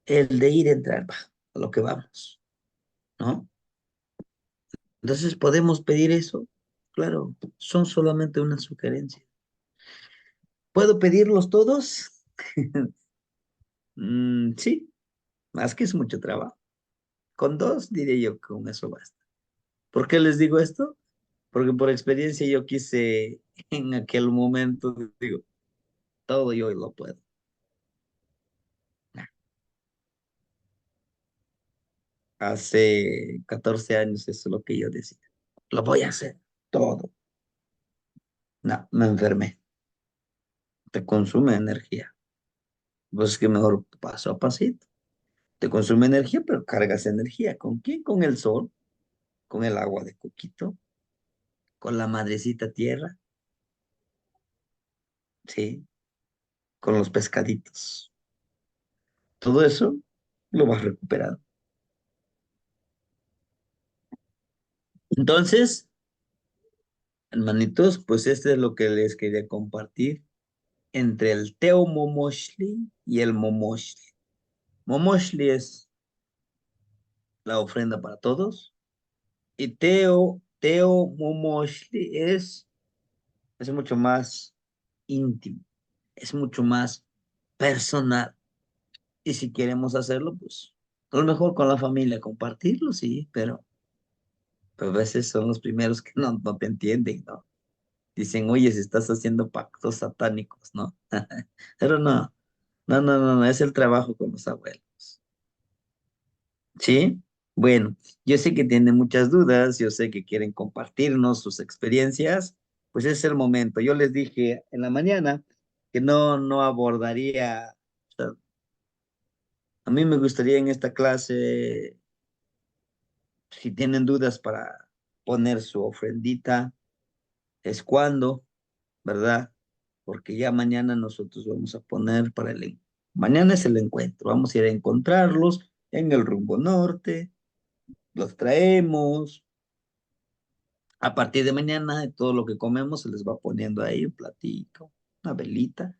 el de ir a entrar, a lo que vamos, ¿no? Entonces, ¿podemos pedir eso? Claro, son solamente una sugerencia. ¿Puedo pedirlos todos? Sí, más que es mucho trabajo. Con dos, diré yo, que con eso basta. ¿Por qué les digo esto? Porque por experiencia yo quise en aquel momento, digo, todo yo lo puedo. Hace 14 años eso es lo que yo decía. Lo voy a hacer todo. No, me enfermé. Te consume energía. Pues es que mejor paso a pasito. Te consume energía, pero cargas energía. ¿Con quién? Con el sol, con el agua de coquito, con la madrecita tierra, sí, con los pescaditos. Todo eso lo vas recuperando. Entonces, hermanitos, pues este es lo que les quería compartir entre el Teo Momoshli y el Momoshli. Momoshli es la ofrenda para todos y Teo Momoshli es mucho más íntimo, es mucho más personal. Y si queremos hacerlo, pues a lo mejor con la familia compartirlo, sí, pero a veces son los primeros que no te entienden, ¿no? Dicen, oye, si estás haciendo pactos satánicos, ¿no? Pero no, es el trabajo con los abuelos. ¿Sí? Bueno, yo sé que tienen muchas dudas, yo sé que quieren compartirnos sus experiencias, pues ese es el momento. Yo les dije en la mañana que no abordaría, o sea, A mí me gustaría en esta clase, si tienen dudas para poner su ofrendita, es cuando, ¿verdad? Porque ya mañana nosotros vamos a poner para mañana es el encuentro, vamos a ir a encontrarlos en el rumbo norte, los traemos, a partir de mañana de todo lo que comemos se les va poniendo ahí un platito, una velita,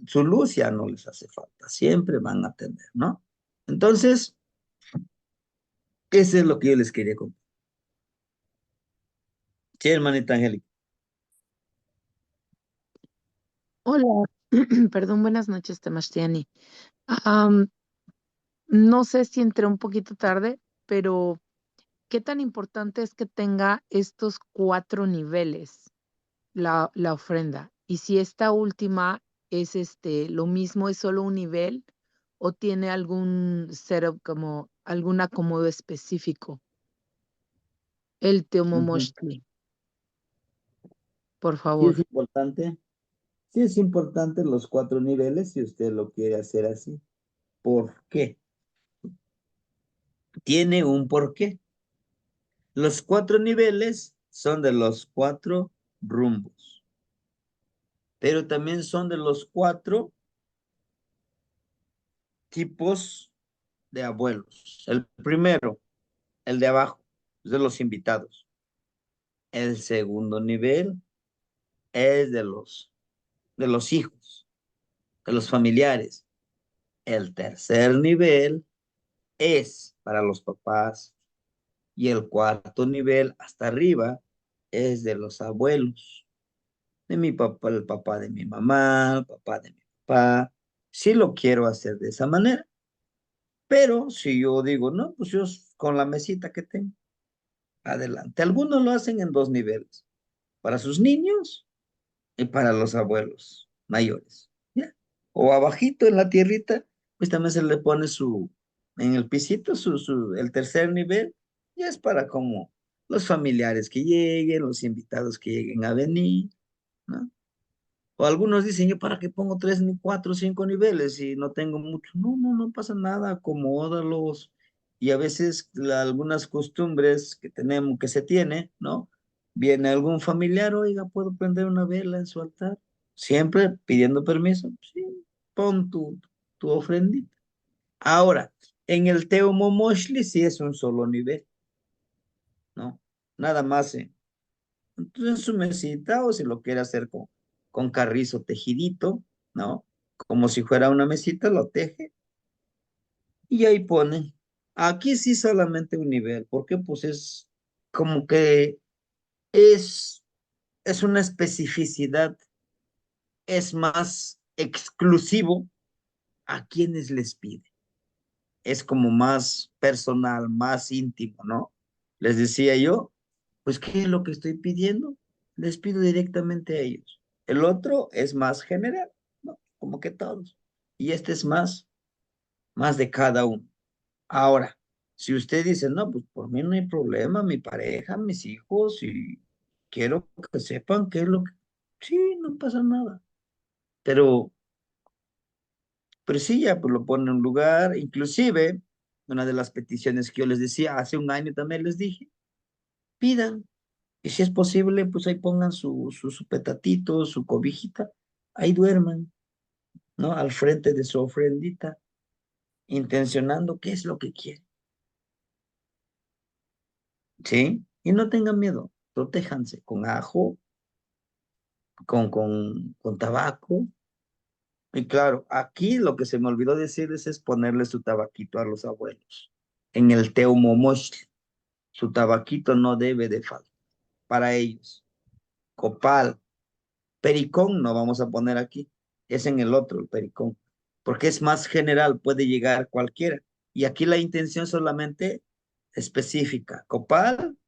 su luz ya no les hace falta, siempre van a tener, ¿no? Entonces, eso es lo que yo les quería contar. Sí, hermanita Angélica. Hola, perdón, buenas noches, Temashtiani. Am, no sé si entré un poquito tarde, pero ¿qué tan importante es que tenga estos 4 niveles la ofrenda? Y si esta última es lo mismo, es solo un nivel o tiene algún setup como algún acomodo específico. El Ujú. Teomomoshli, por Sí es favor. importante, sí es importante los 4 niveles si usted lo quiere hacer así. ¿Por qué? Tiene un porqué. Los 4 niveles son de los 4 rumbos, pero también son de los 4 tipos de abuelos. El primero, el de abajo, es de los invitados. El segundo nivel es de los hijos, de los familiares. El tercer nivel es para los papás y el cuarto nivel hasta arriba es de los abuelos, de mi papá, el papá de mi mamá, el papá de mi papá. Sí lo quiero hacer de esa manera, pero si yo digo, no, pues yo con la mesita que tengo, adelante. Algunos lo hacen en 2 niveles, para sus niños y para los abuelos mayores, ¿ya? O abajito en la tierrita, pues también se le pone en el pisito, el tercer nivel, ya es para como los familiares que lleguen, los invitados que lleguen a venir, ¿no? O algunos dicen, yo para qué pongo 3, ni 4, 5 niveles si no tengo mucho. No, no, no pasa nada, acomódalos. Y a veces algunas costumbres que tenemos, que se tiene, ¿no? Viene algún familiar, oiga, ¿puedo prender una vela en su altar? Siempre pidiendo permiso. Sí, pon tu ofrendita. Ahora, en el Teo Momoshli sí es un solo nivel, ¿no? Nada más, entonces en su mesita o si lo quiere hacer con carrizo tejidito, ¿no? Como si fuera una mesita, lo teje y ahí pone. Aquí sí solamente un nivel, porque pues es como que es, es una especificidad, es más exclusivo a quienes les pide. Es como más personal, más íntimo, ¿no? Les decía yo, pues, ¿qué es lo que estoy pidiendo? Les pido directamente a ellos. El otro es más general, ¿no? Como que todos. Y este es más de cada uno. Ahora, si usted dice, no, pues por mí no hay problema, mi pareja, mis hijos, y quiero que sepan qué es lo que... Sí, no pasa nada. Pero Pero sí, ya pues lo pone en un lugar, inclusive una de las peticiones que yo les decía hace un año también les dije, pidan, y si es posible, pues ahí pongan su petatito, su cobijita, ahí duerman, ¿no? Al frente de su ofrendita, intencionando qué es lo que quieren, ¿sí? Y no tengan miedo, protéjanse con ajo, con tabaco, y claro, aquí lo que se me olvidó decirles es ponerle su tabaquito a los abuelos, en el Teumomochtli. Su tabaquito no debe de faltar para ellos. Copal, pericón no vamos a poner aquí, es en el otro, el pericón, porque es más general, puede llegar cualquiera. Y aquí la intención solamente específica, copal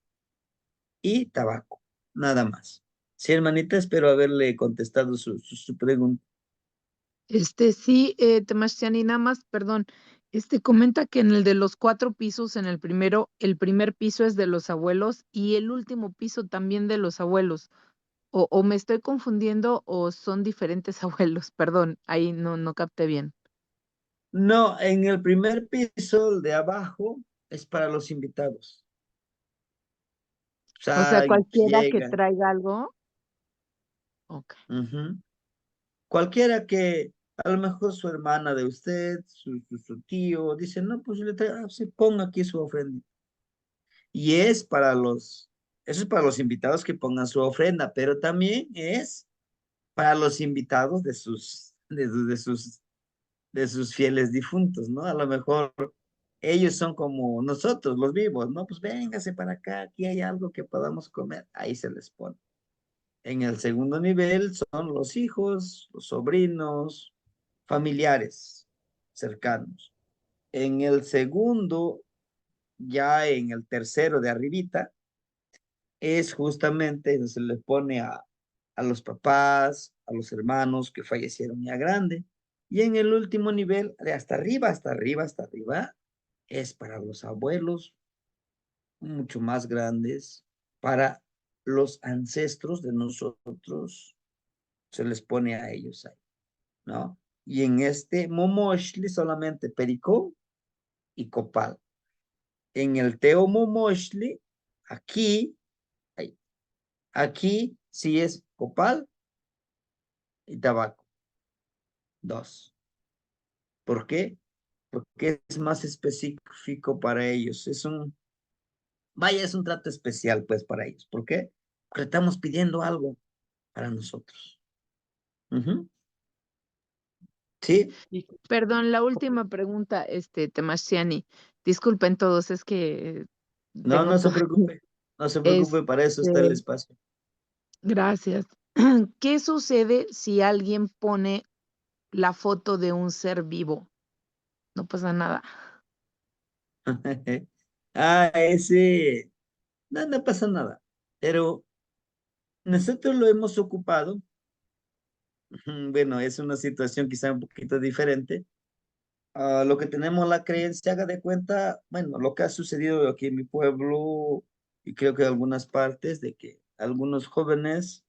y tabaco, nada más. Sí, hermanita, espero haberle contestado su pregunta. Sí, Temashtiani, nada más, perdón. Comenta que en el de los 4 pisos, en el primer piso es de los abuelos y el último piso también de los abuelos. O me estoy confundiendo o son diferentes abuelos, perdón, ahí no capté bien. No, en el primer piso, el de abajo, es para los invitados. O O sea, sea, cualquiera que llegan. traiga algo. Ok. Ujú. Cualquiera que, a lo mejor su hermana de usted, su tío, dice, no, pues le traigo, sí, ponga aquí su ofrenda. Y eso es para los invitados que pongan su ofrenda, pero también es para los invitados de sus fieles difuntos, ¿no? A lo mejor ellos son como nosotros, los vivos, ¿no? Pues véngase para acá, aquí hay algo que podamos comer, ahí se les pone. En el segundo nivel son los hijos, los sobrinos, familiares cercanos. En el segundo, ya en el tercero de arribita, es justamente, se les pone a los papás, a los hermanos que fallecieron ya grande. Y en el último nivel, de hasta arriba, hasta arriba, hasta arriba, es para los abuelos mucho más grandes, para los ancestros de nosotros, se les pone a ellos ahí, ¿no? Y en este Momoshli solamente Pericó y Copal. En el Teo Momoshli, aquí, ahí, aquí sí es Copal y tabaco, dos. ¿Por qué? Porque es más específico para ellos. Vaya, es un trato especial, pues, para ellos. ¿Por qué? Porque estamos pidiendo algo para nosotros. Ujú. ¿Sí? Perdón, la última pregunta, Temashtiani. Disculpen todos, es que No, tengo no se todo. preocupe. No se preocupe, para eso está el Este, espacio. gracias. ¿Qué sucede si alguien pone la foto de un ser vivo? No pasa nada. Ese, no, no pasa nada. Pero nosotros lo hemos ocupado. Bueno, es una situación quizá un poquito diferente. Lo que tenemos la creencia, haga de cuenta, bueno, lo que ha sucedido aquí en mi pueblo y creo que en algunas partes, de que algunos jóvenes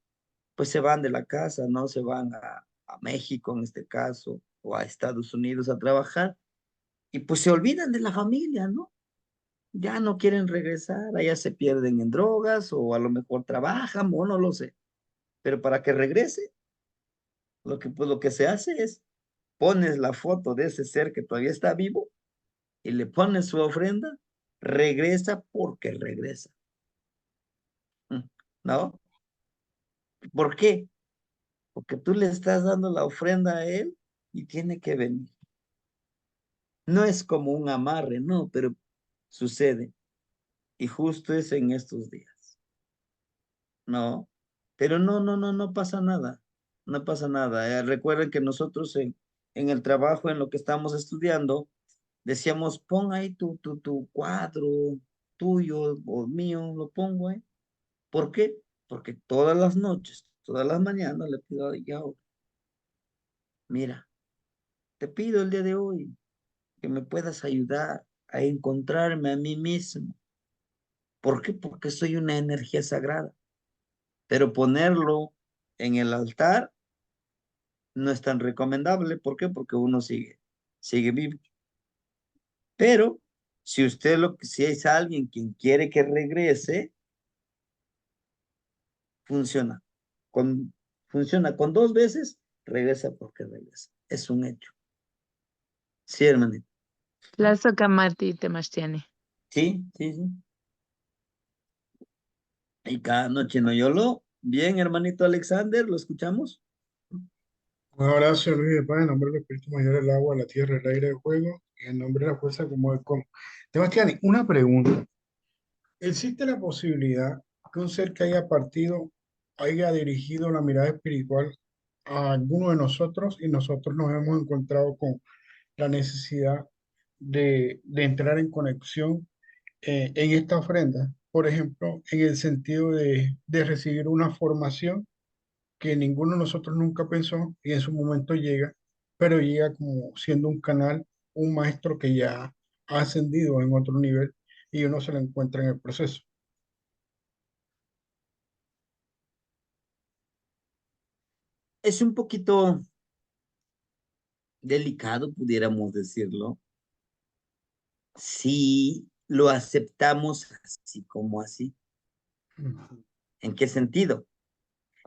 pues se van de la casa, ¿no? Se van a México en este caso, o a Estados Unidos a trabajar y pues se olvidan de la familia, ¿no? Ya no quieren regresar, allá se pierden en drogas o a lo mejor trabajan o no lo sé. Pero para que regrese, pues, lo que se hace es pones la foto de ese ser que todavía está vivo y le pones su ofrenda, regresa porque regresa. ¿No? ¿Por qué? Porque tú le estás dando la ofrenda a él y tiene que venir. No es como un amarre, no, pero sucede. Y justo es en estos días. No, pero no, no, no, no pasa nada. No pasa nada. Recuerden que nosotros en el trabajo, en lo que estamos estudiando, decíamos, pon ahí tu cuadro tuyo o mío, lo pongo ahí. ¿Por qué? Porque todas las noches, todas las mañanas le pido a Yahweh, mira, te pido el día de hoy que me puedas ayudar a encontrarme a mí mismo. ¿Por qué? Porque soy una energía sagrada. Pero ponerlo en el altar no es tan recomendable. ¿Por qué? Porque uno sigue vivo. Pero si es alguien quien quiere que regrese, funciona. Funciona con dos veces, regresa porque regresa. Es un hecho. Sí, hermanito. Plazo Kamati, Temashtiani. Sí, sí, sí. Y cada noche no yolo. Bien, hermanito Alexander, ¿lo escuchamos? Un abrazo, Luis de Paz, en nombre del Espíritu Mayor, el agua, la tierra, el aire, el fuego, y en nombre de la fuerza como el como. Sebastián, una pregunta. ¿Existe la posibilidad que un ser que haya partido haya dirigido la mirada espiritual a alguno de nosotros y nosotros nos hemos encontrado con la necesidad de entrar en conexión en esta ofrenda? Por ejemplo, en el sentido de recibir una formación que ninguno de nosotros nunca pensó y en su momento llega, pero llega como siendo un canal, un maestro que ya ha ascendido en otro nivel y uno se lo encuentra en el proceso. Es un poquito delicado, pudiéramos decirlo, si lo aceptamos así como así. ¿En qué sentido?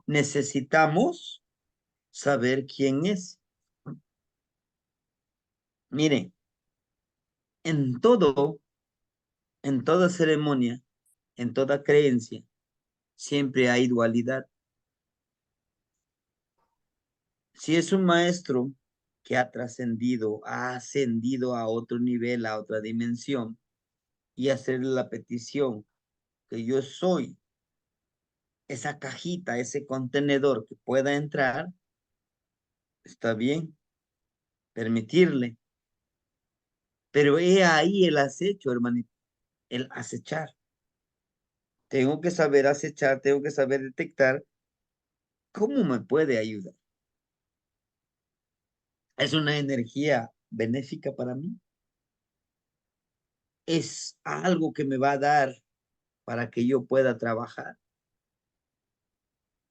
Necesitamos saber quién es. Miren, en todo, en toda ceremonia, en toda creencia, siempre hay dualidad. Si es un maestro que ha trascendido, ha ascendido a otro nivel, a otra dimensión, y hacerle la petición que yo soy esa cajita, ese contenedor que pueda entrar, está bien, permitirle. Pero he ahí el acecho, hermanito, el acechar. Tengo que saber acechar, tengo que saber detectar cómo me puede ayudar. ¿Es una energía benéfica para mí? ¿Es algo que me va a dar para que yo pueda trabajar?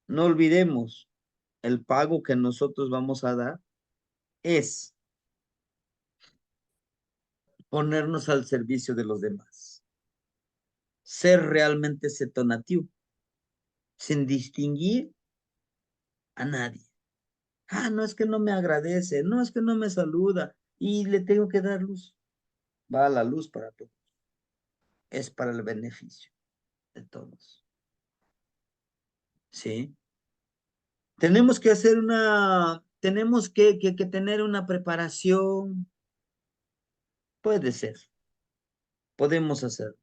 No olvidemos, el pago que nosotros vamos a dar es ponernos al servicio de los demás, ser realmente ese donativo, sin distinguir a nadie. Ah, no es que no me agradece, no es que no me saluda y le tengo que dar luz. Va a la luz para todos, es para el beneficio de todos. ¿Sí? Tenemos que hacer tenemos que tener una preparación, puede ser, podemos hacer.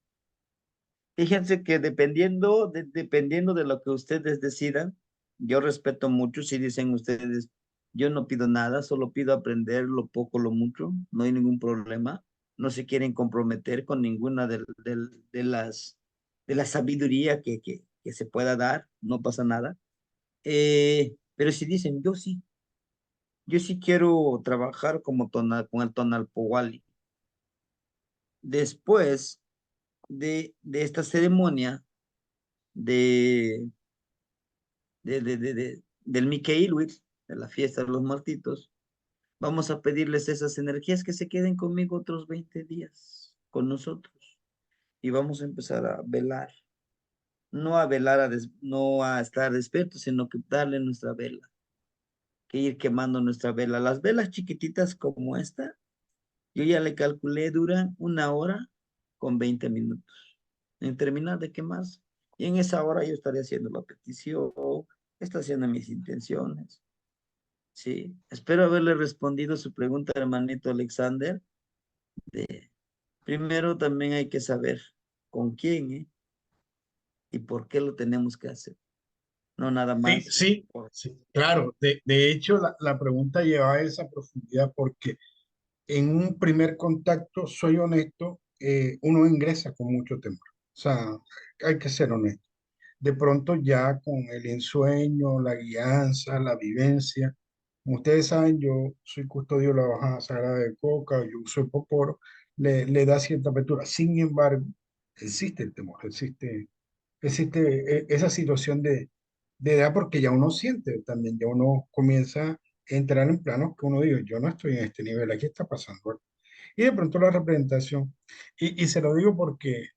Fíjense que dependiendo de lo que ustedes decidan, yo respeto mucho si dicen ustedes, yo no pido nada, solo pido aprender lo poco, lo mucho, no hay ningún problema, no se quieren comprometer con ninguna de la sabiduría que se pueda dar, no pasa nada. Pero si dicen, yo sí quiero trabajar como con el Tonalpowali. Después de esta ceremonia, de, del Miquelwitz, de la fiesta de los muertitos, vamos a pedirles esas energías que se queden conmigo otros 20 días con nosotros y vamos a empezar a velar, no a velar, no a estar despiertos, sino que darle nuestra vela, que ir quemando nuestra vela. Las velas chiquititas como esta, yo ya le calculé, duran 1 hora con 20 minutos. En terminar de quemarse. Y en esa hora yo estaré haciendo la petición, está haciendo mis intenciones. Sí, espero haberle respondido su pregunta, hermanito Alexander. De, primero también hay que saber con quién, y por qué lo tenemos que hacer. No nada Sí, más. sí, sí, claro. De hecho, la pregunta lleva a esa profundidad porque en un primer contacto, soy honesto, uno ingresa con mucho temor. O sea, hay que ser honesto. De pronto ya con el ensueño, la guianza, la vivencia, como ustedes saben, yo soy custodio de la Bajada Sagrada de Coca, yo uso Poporo, le da cierta apertura. Sin embargo, existe el temor, existe esa situación de edad porque ya uno siente también, ya uno comienza a entrar en planos que uno dice, yo no estoy en este nivel, aquí está pasando algo. Y de pronto la representación, y se lo digo porque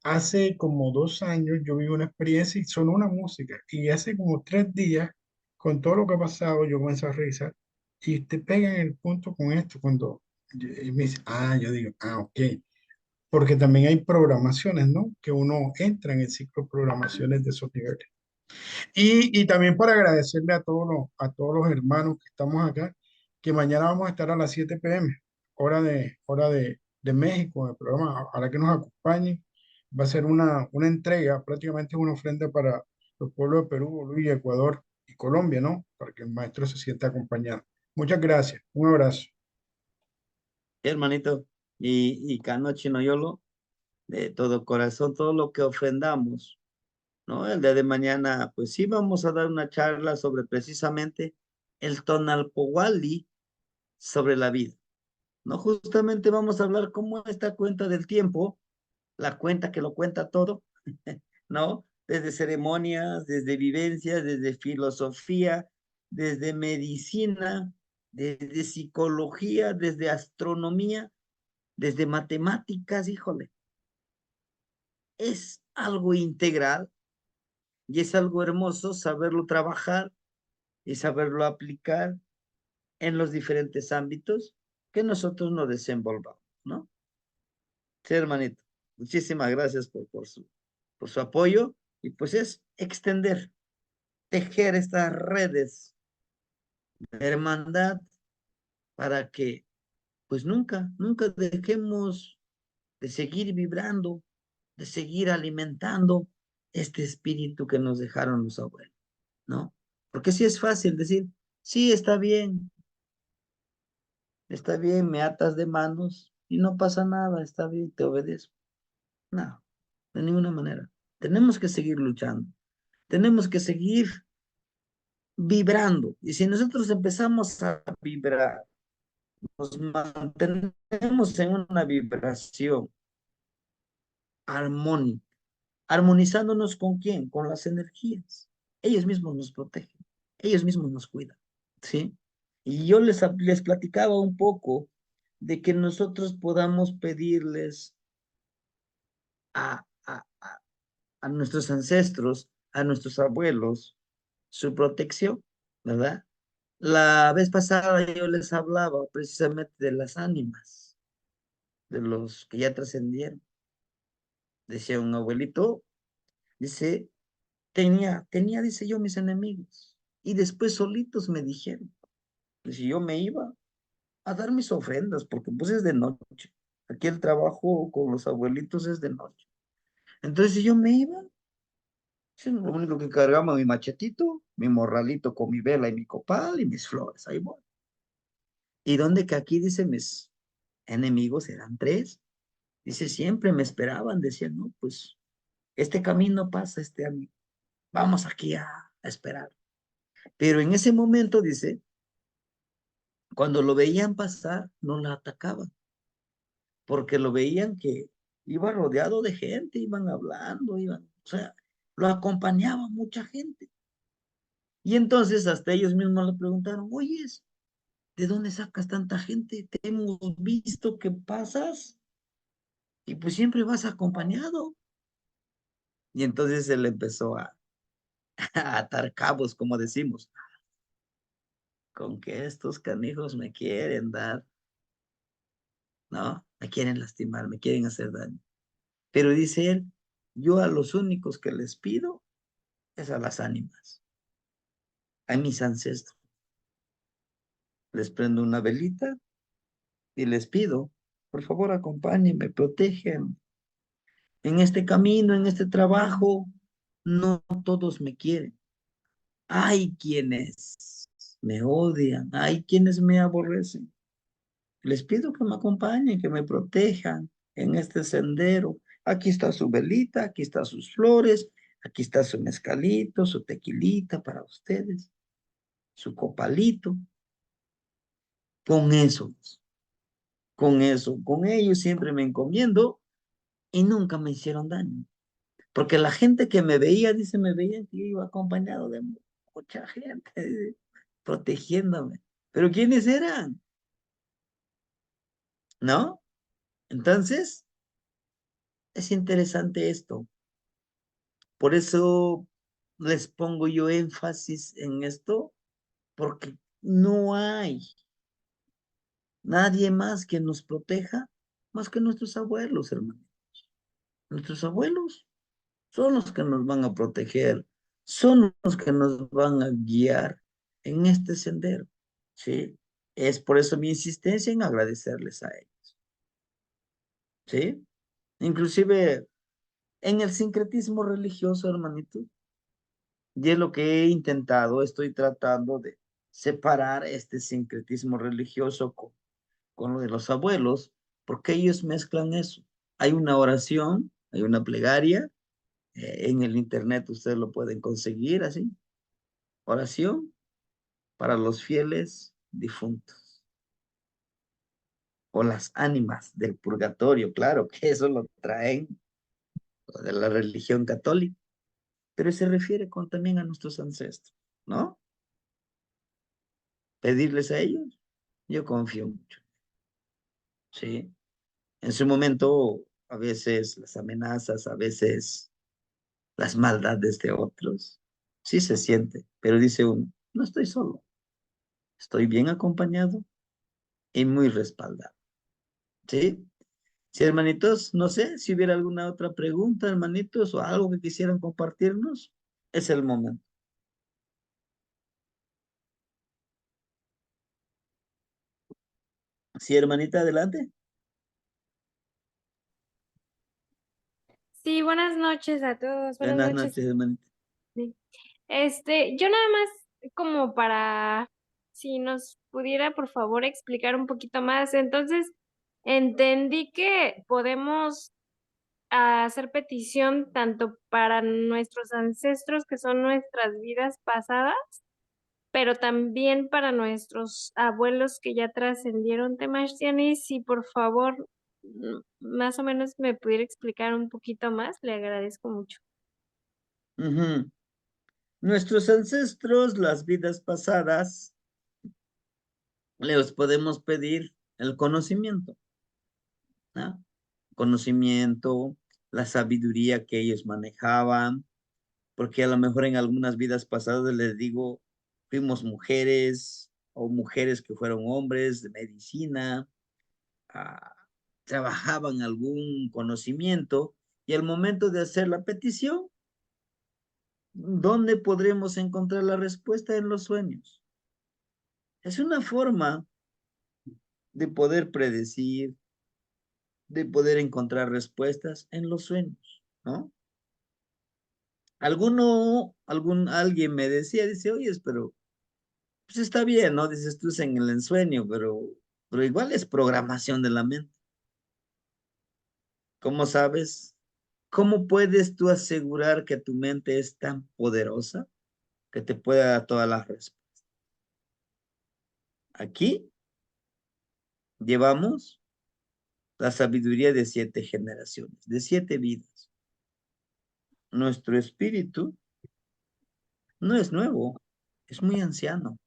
hace como 2 años yo viví una experiencia y sonó una música y hace como 3 días, con todo lo que ha pasado, yo comencé a revisar y te pegan el punto con esto cuando y me dice, yo digo, ok, porque también hay programaciones, ¿no? Que uno entra en el ciclo de programaciones de esos niveles. Y también para agradecerle a todos los hermanos que estamos acá, que mañana vamos a estar a las 7 p.m., hora de México, en el programa, a la que nos acompañen. Va a ser una entrega, prácticamente una ofrenda para los pueblos de Perú, Bolivia, Ecuador y Colombia, ¿no? Para que el maestro se sienta acompañado. Muchas gracias. Un abrazo. Sí, hermanito. Y Cano Chinoyolo, de todo corazón, todo lo que ofrendamos, ¿no? El día de mañana, pues sí, vamos a dar una charla sobre precisamente el Tonalpowali sobre la vida, ¿no? Justamente vamos a hablar cómo esta cuenta del tiempo, la cuenta que lo cuenta todo, ¿no? Desde ceremonias, desde vivencias, desde filosofía, desde medicina, desde psicología, desde astronomía, desde matemáticas, híjole. Es algo integral y es algo hermoso saberlo trabajar y saberlo aplicar en los diferentes ámbitos que nosotros nos desenvolvamos, ¿no? Sí, hermanito. Muchísimas gracias por su apoyo y pues es extender, tejer estas redes de hermandad para que pues nunca dejemos de seguir vibrando, de seguir alimentando este espíritu que nos dejaron los abuelos, ¿no? Porque sí es fácil decir, sí, está bien, me atas de manos y no pasa nada, está bien, te obedezco. No, de ninguna manera. Tenemos que seguir luchando, tenemos que seguir vibrando. Y si nosotros empezamos a vibrar, nos mantenemos en una vibración armónica, armonizándonos con quién, con las energías. Ellos mismos nos protegen, ellos mismos nos cuidan, ¿sí? Y yo les platicaba un poco de que nosotros podamos pedirles a, a, a, a nuestros ancestros, a nuestros abuelos, su protección, ¿verdad? La vez pasada yo les hablaba precisamente de las ánimas, de los que ya trascendieron. Decía un abuelito, dice, dice yo, mis enemigos. Y después solitos me dijeron, si yo me iba a dar mis ofrendas, porque pues es de noche. Aquí el trabajo con los abuelitos es de noche. Entonces si yo me iba, sí, lo único que cargaba mi machetito, mi morralito con mi vela y mi copal y mis flores, ahí voy. ¿Y dónde que aquí dice mis enemigos eran tres? Dice, siempre me esperaban, decían, no, pues este camino pasa este año, vamos aquí a esperar. Pero en ese momento, dice, cuando lo veían pasar, no la atacaban, porque lo veían que iba rodeado de gente, iban hablando, o sea, lo acompañaba mucha gente. Y entonces hasta ellos mismos le preguntaron, oye, ¿de dónde sacas tanta gente? Te hemos visto que pasas y pues siempre vas acompañado. Y entonces él empezó a atar cabos, como decimos, con que estos canijos me quieren dar, ¿no? Me quieren lastimar, me quieren hacer daño. Pero dice él, yo a los únicos que les pido es a las ánimas, a mis ancestros. Les prendo una velita y les pido, por favor, acompáñenme, protegen. En este camino, en este trabajo, no todos me quieren. Hay quienes me odian, hay quienes me aborrecen. Les pido que me acompañen, que me protejan en este sendero. Aquí está su velita, aquí están sus flores, aquí está su mezcalito, su tequilita para ustedes, su copalito. Con eso, con ellos siempre me encomiendo y nunca me hicieron daño. Porque la gente que me veía, dice, me veía que yo iba acompañado de mucha gente, protegiéndome. Pero ¿quiénes eran? ¿No? Entonces, es interesante esto. Por eso les pongo yo énfasis en esto, porque no hay nadie más que nos proteja más que nuestros abuelos, hermano. Nuestros abuelos son los que nos van a proteger, son los que nos van a guiar en este sendero, ¿sí? Es por eso mi insistencia en agradecerles a ellos, ¿sí? Inclusive en el sincretismo religioso, hermanito, y es lo que he intentado, estoy tratando de separar este sincretismo religioso con lo de los abuelos, porque ellos mezclan eso. Hay una oración, hay una plegaria, en el internet ustedes lo pueden conseguir así, oración para los fieles difuntos o las ánimas del purgatorio, claro que eso lo traen de la religión católica, pero se refiere también a nuestros ancestros, ¿no? Pedirles a ellos Yo confío mucho, ¿sí? En su momento, a veces las amenazas, a veces las maldades de otros, sí se siente, pero dice uno, no estoy solo, estoy bien acompañado y muy respaldado, ¿sí? Sí, hermanitos, no sé si hubiera alguna otra pregunta, hermanitos, o algo que quisieran compartirnos, es el momento. Sí, hermanita, adelante. Sí, buenas noches a todos. Buenas Buenas noches. noches, hermanita. Sí. Yo nada más como para, si nos pudiera por favor explicar un poquito más. Entonces, entendí que podemos hacer petición tanto para nuestros ancestros, que son nuestras vidas pasadas, pero también para nuestros abuelos que ya trascendieron. Temachtiani, si por favor más o menos me pudiera explicar un poquito más, le agradezco mucho. Ujú. Nuestros ancestros, las vidas pasadas, les podemos pedir el conocimiento, ¿no? Conocimiento, la sabiduría que ellos manejaban, porque a lo mejor en algunas vidas pasadas les digo, fuimos mujeres o mujeres que fueron hombres de medicina, ah, trabajaban algún conocimiento y al momento de hacer la petición, ¿dónde podremos encontrar la respuesta? En los sueños. Es una forma de poder predecir, de poder encontrar respuestas en los sueños, ¿no? Alguien me decía, dice, oye, pero pues está bien, ¿no? Dices tú es en el ensueño, pero igual es programación de la mente. ¿Cómo sabes? ¿Cómo puedes tú asegurar que tu mente es tan poderosa que te pueda dar todas las respuestas? Aquí llevamos la sabiduría de 7 generaciones, de 7 vidas. Nuestro espíritu no es nuevo, es muy anciano.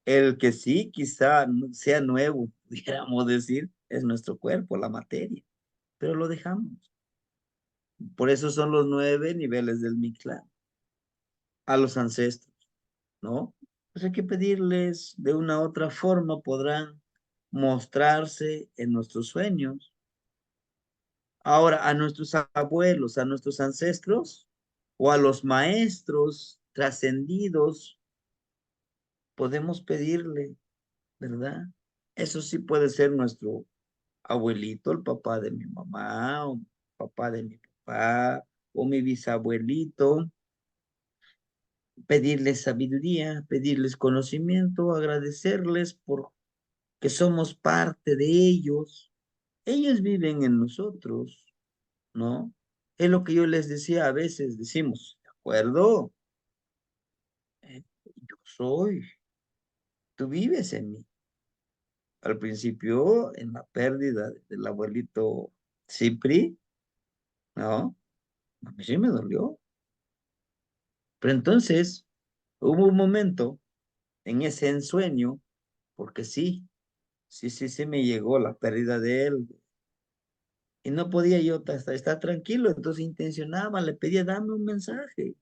El que sí, quizá sea nuevo, pudiéramos decir, es nuestro cuerpo, la materia, pero lo dejamos. Por eso son los 9 niveles del Mictlán, a los ancestros, ¿no? Pues hay que pedirles de una u otra forma, podrán mostrarse en nuestros sueños. Ahora, a nuestros abuelos, a nuestros ancestros o a los maestros trascendidos, podemos pedirle, ¿verdad? Eso sí puede ser nuestro abuelito, el papá de mi mamá, o papá de mi papá, o mi bisabuelito, pedirles sabiduría, pedirles conocimiento, agradecerles por que somos parte de ellos. Ellos viven en nosotros, ¿no? Es lo que yo les decía a veces, decimos, ¿de acuerdo? Yo soy, tú vives en mí. Al principio, en la pérdida del abuelito Cipri, ¿no? A mí sí me dolió. Pero entonces hubo un momento en ese ensueño, porque sí me llegó la pérdida de él. Y no podía yo estar tranquilo, entonces intencionaba, le pedía, dame un mensaje.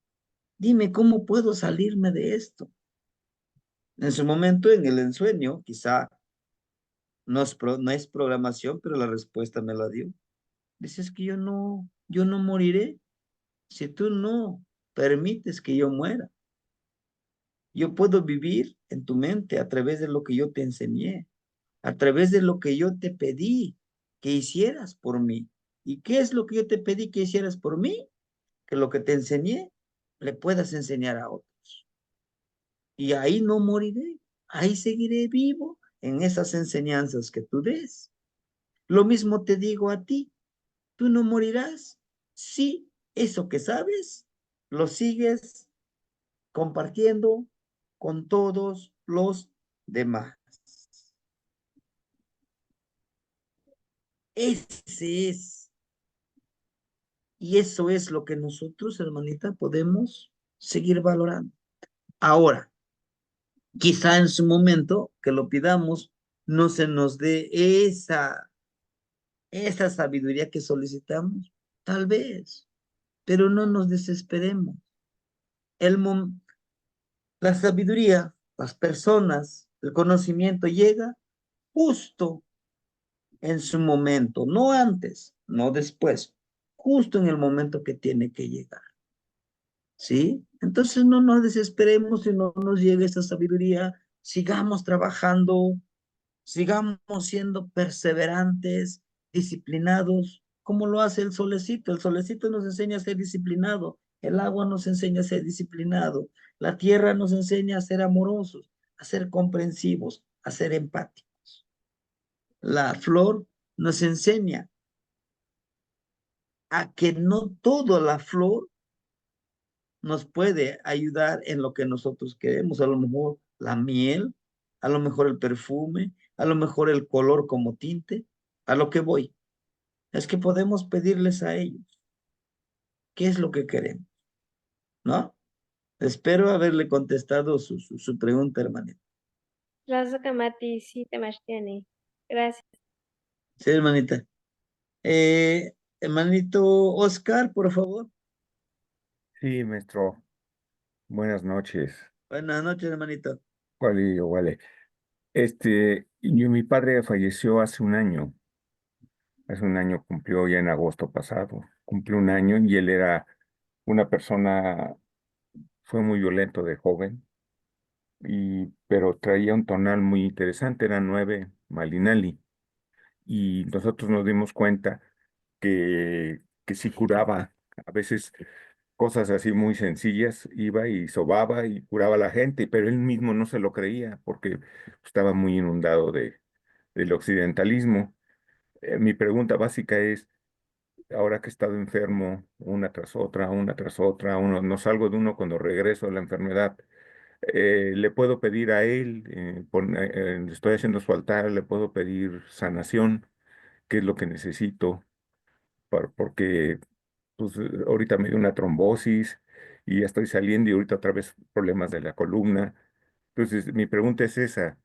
Dime cómo puedo salirme de esto. En su momento, en el ensueño, quizá no es programación, pero la respuesta me la dio. Dices que yo no moriré si tú no permites que yo muera. Yo puedo vivir en tu mente a través de lo que yo te enseñé, a través de lo que yo te pedí que hicieras por mí. ¿Y qué es lo que yo te pedí que hicieras por mí? Que lo que te enseñé le puedas enseñar a otros. Y ahí no moriré, ahí seguiré vivo en esas enseñanzas que tú des. Lo mismo te digo a ti, tú no morirás si eso que sabes lo sigues compartiendo con todos los demás. Ese es, y eso es lo que nosotros, hermanita, podemos seguir valorando. Ahora, Quizá en su momento que lo pidamos, no se nos dé esa sabiduría que solicitamos, tal vez, pero no nos desesperemos. El, mom- la sabiduría, las personas, el conocimiento llega justo en su momento, no antes, no después, justo en el momento que tiene que llegar, ¿sí? Entonces no nos desesperemos si no nos llega esa sabiduría, sigamos trabajando, sigamos siendo perseverantes, disciplinados, como lo hace el solecito. El solecito nos enseña a ser disciplinado, el agua nos enseña a ser disciplinado, la tierra nos enseña a ser amorosos, a ser comprensivos, a ser empáticos. La flor nos enseña a que no toda la flor nos puede ayudar en lo que nosotros queremos. A lo mejor la miel, a lo mejor el perfume, a lo mejor el color como tinte. A lo que voy es que podemos pedirles a ellos qué es lo que queremos, ¿no? Espero haberle contestado su pregunta, hermanito. Raza Kamati, sí, Temashtiani. Gracias. Sí, hermanita. Hermanito Oscar, por favor. Sí, maestro. Buenas noches. Buenas noches, hermanito. Vale. Mi padre falleció hace un año. Hace un año cumplió ya en agosto pasado. Cumplió un año y él era una persona, fue muy violento de joven, pero traía un tonal muy interesante, era 9 Malinali. Y nosotros nos dimos cuenta que sí curaba. A veces cosas así muy sencillas, iba y sobaba y curaba a la gente, pero él mismo no se lo creía porque estaba muy inundado del occidentalismo. Mi pregunta básica es, ahora que he estado enfermo, una tras otra, no salgo de uno cuando regreso de la enfermedad, le puedo pedir a él, estoy haciendo su altar, le puedo pedir sanación, qué es lo que necesito, porque pues ahorita me dio una trombosis y ya estoy saliendo y ahorita otra vez problemas de la columna. Entonces, mi pregunta es esa,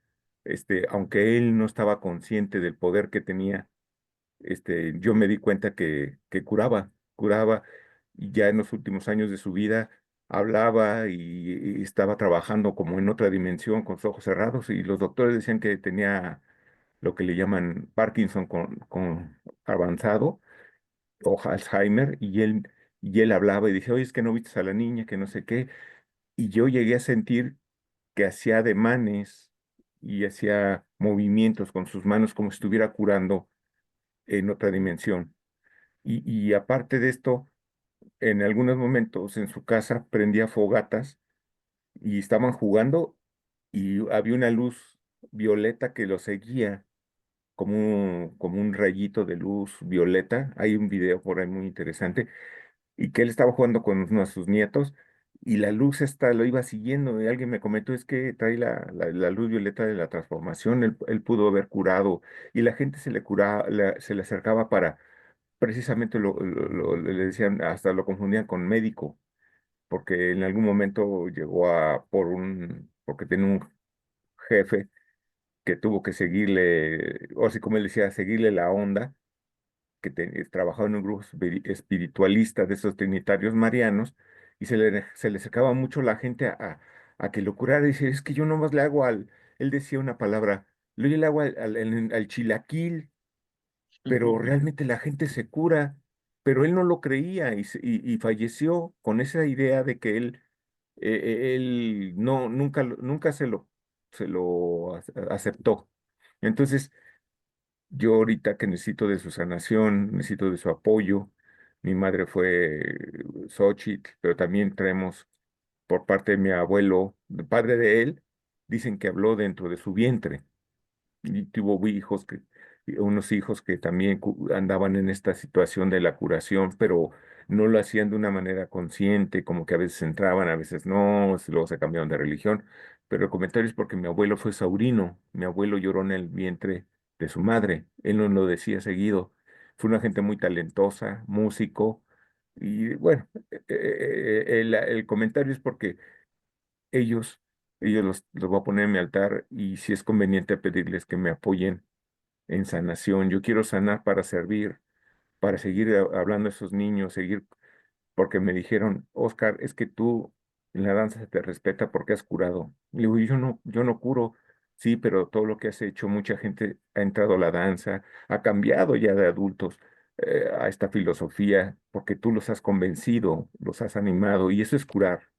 aunque él no estaba consciente del poder que tenía, yo me di cuenta que curaba, y ya en los últimos años de su vida hablaba y estaba trabajando como en otra dimensión con sus ojos cerrados y los doctores decían que tenía lo que le llaman Parkinson con avanzado o Alzheimer, y él hablaba y decía, oye, es que no viste a la niña, que no sé qué, y yo llegué a sentir que hacía ademanes y hacía movimientos con sus manos como si estuviera curando en otra dimensión. Y aparte de esto, en algunos momentos en su casa prendía fogatas y estaban jugando y había una luz violeta que lo seguía como un rayito de luz violeta. Hay un video por ahí muy interesante y que él estaba jugando con uno de sus nietos y la luz esta lo iba siguiendo y alguien me comentó es que trae la luz violeta de la transformación, él pudo haber curado y la gente se le acercaba para precisamente le decían, hasta lo confundían con médico, porque en algún momento llegó porque tenía un jefe que tuvo que seguirle, o así como él decía, seguirle la onda trabajaba en un grupo espiritualista de esos trinitarios marianos y se le acercaba mucho la gente a que lo curara. Y dice, es que yo nomás le hago él decía una palabra, yo le hago al chilaquil, pero realmente la gente se cura, pero él no lo creía y falleció con esa idea de que él no, nunca se lo aceptó. Entonces, yo ahorita que necesito de su sanación, necesito de su apoyo. Mi madre fue Xóchitl, pero también traemos por parte de mi abuelo, de padre de él, dicen que habló dentro de su vientre y tuvo unos hijos que también andaban en esta situación de la curación, pero no lo hacían de una manera consciente, como que a veces entraban, a veces no, luego se cambiaron de religión. Pero el comentario es porque mi abuelo fue saurino, mi abuelo lloró en el vientre de su madre, él nos lo decía seguido. Fue una gente muy talentosa, músico, y bueno, el comentario es porque ellos Ellos los voy a poner en mi altar y si es conveniente pedirles que me apoyen en sanación. Yo quiero sanar para servir, para seguir hablando a esos niños, seguir, porque me dijeron, Oscar, es que tú en la danza se te respeta porque has curado. Le digo, yo no curo, sí, pero todo lo que has hecho, mucha gente ha entrado a la danza, ha cambiado ya de adultos a esta filosofía, porque tú los has convencido, los has animado, y eso es curar.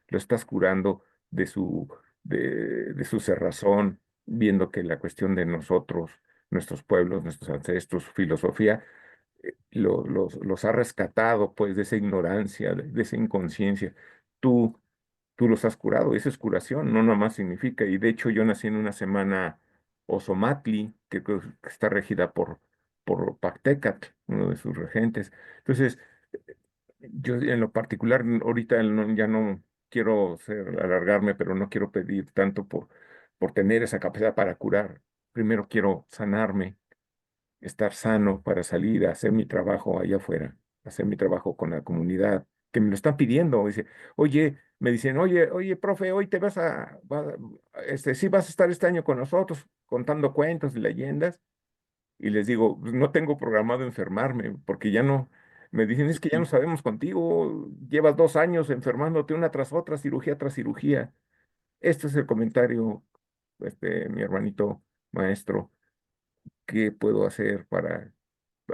Lo estás curando de de su cerrazón, viendo que la cuestión de nosotros, nuestros pueblos, nuestros ancestros, su filosofía, los ha rescatado pues de esa ignorancia, de esa inconsciencia. Tú, tú los has curado, esa es curación, no nada más significa. Y de hecho yo nací en una semana Osomatli, que está regida por Pactécat, uno de sus regentes. Entonces, yo en lo particular, ahorita ya no quiero alargarme, pero no quiero pedir tanto por tener esa capacidad para curar. Primero quiero sanarme, estar sano para salir a hacer mi trabajo allá afuera, hacer mi trabajo con la comunidad, que me lo están pidiendo. Dice, oye, me dicen, oye, profe, hoy te sí vas a estar este año con nosotros contando cuentos y leyendas. Y les digo, "Pues, no tengo programado enfermarme, porque ya no, me dicen, es que ya no sabemos contigo, llevas 2 años enfermándote una tras otra, cirugía tras cirugía. Este es el comentario, mi hermanito maestro, ¿qué puedo hacer para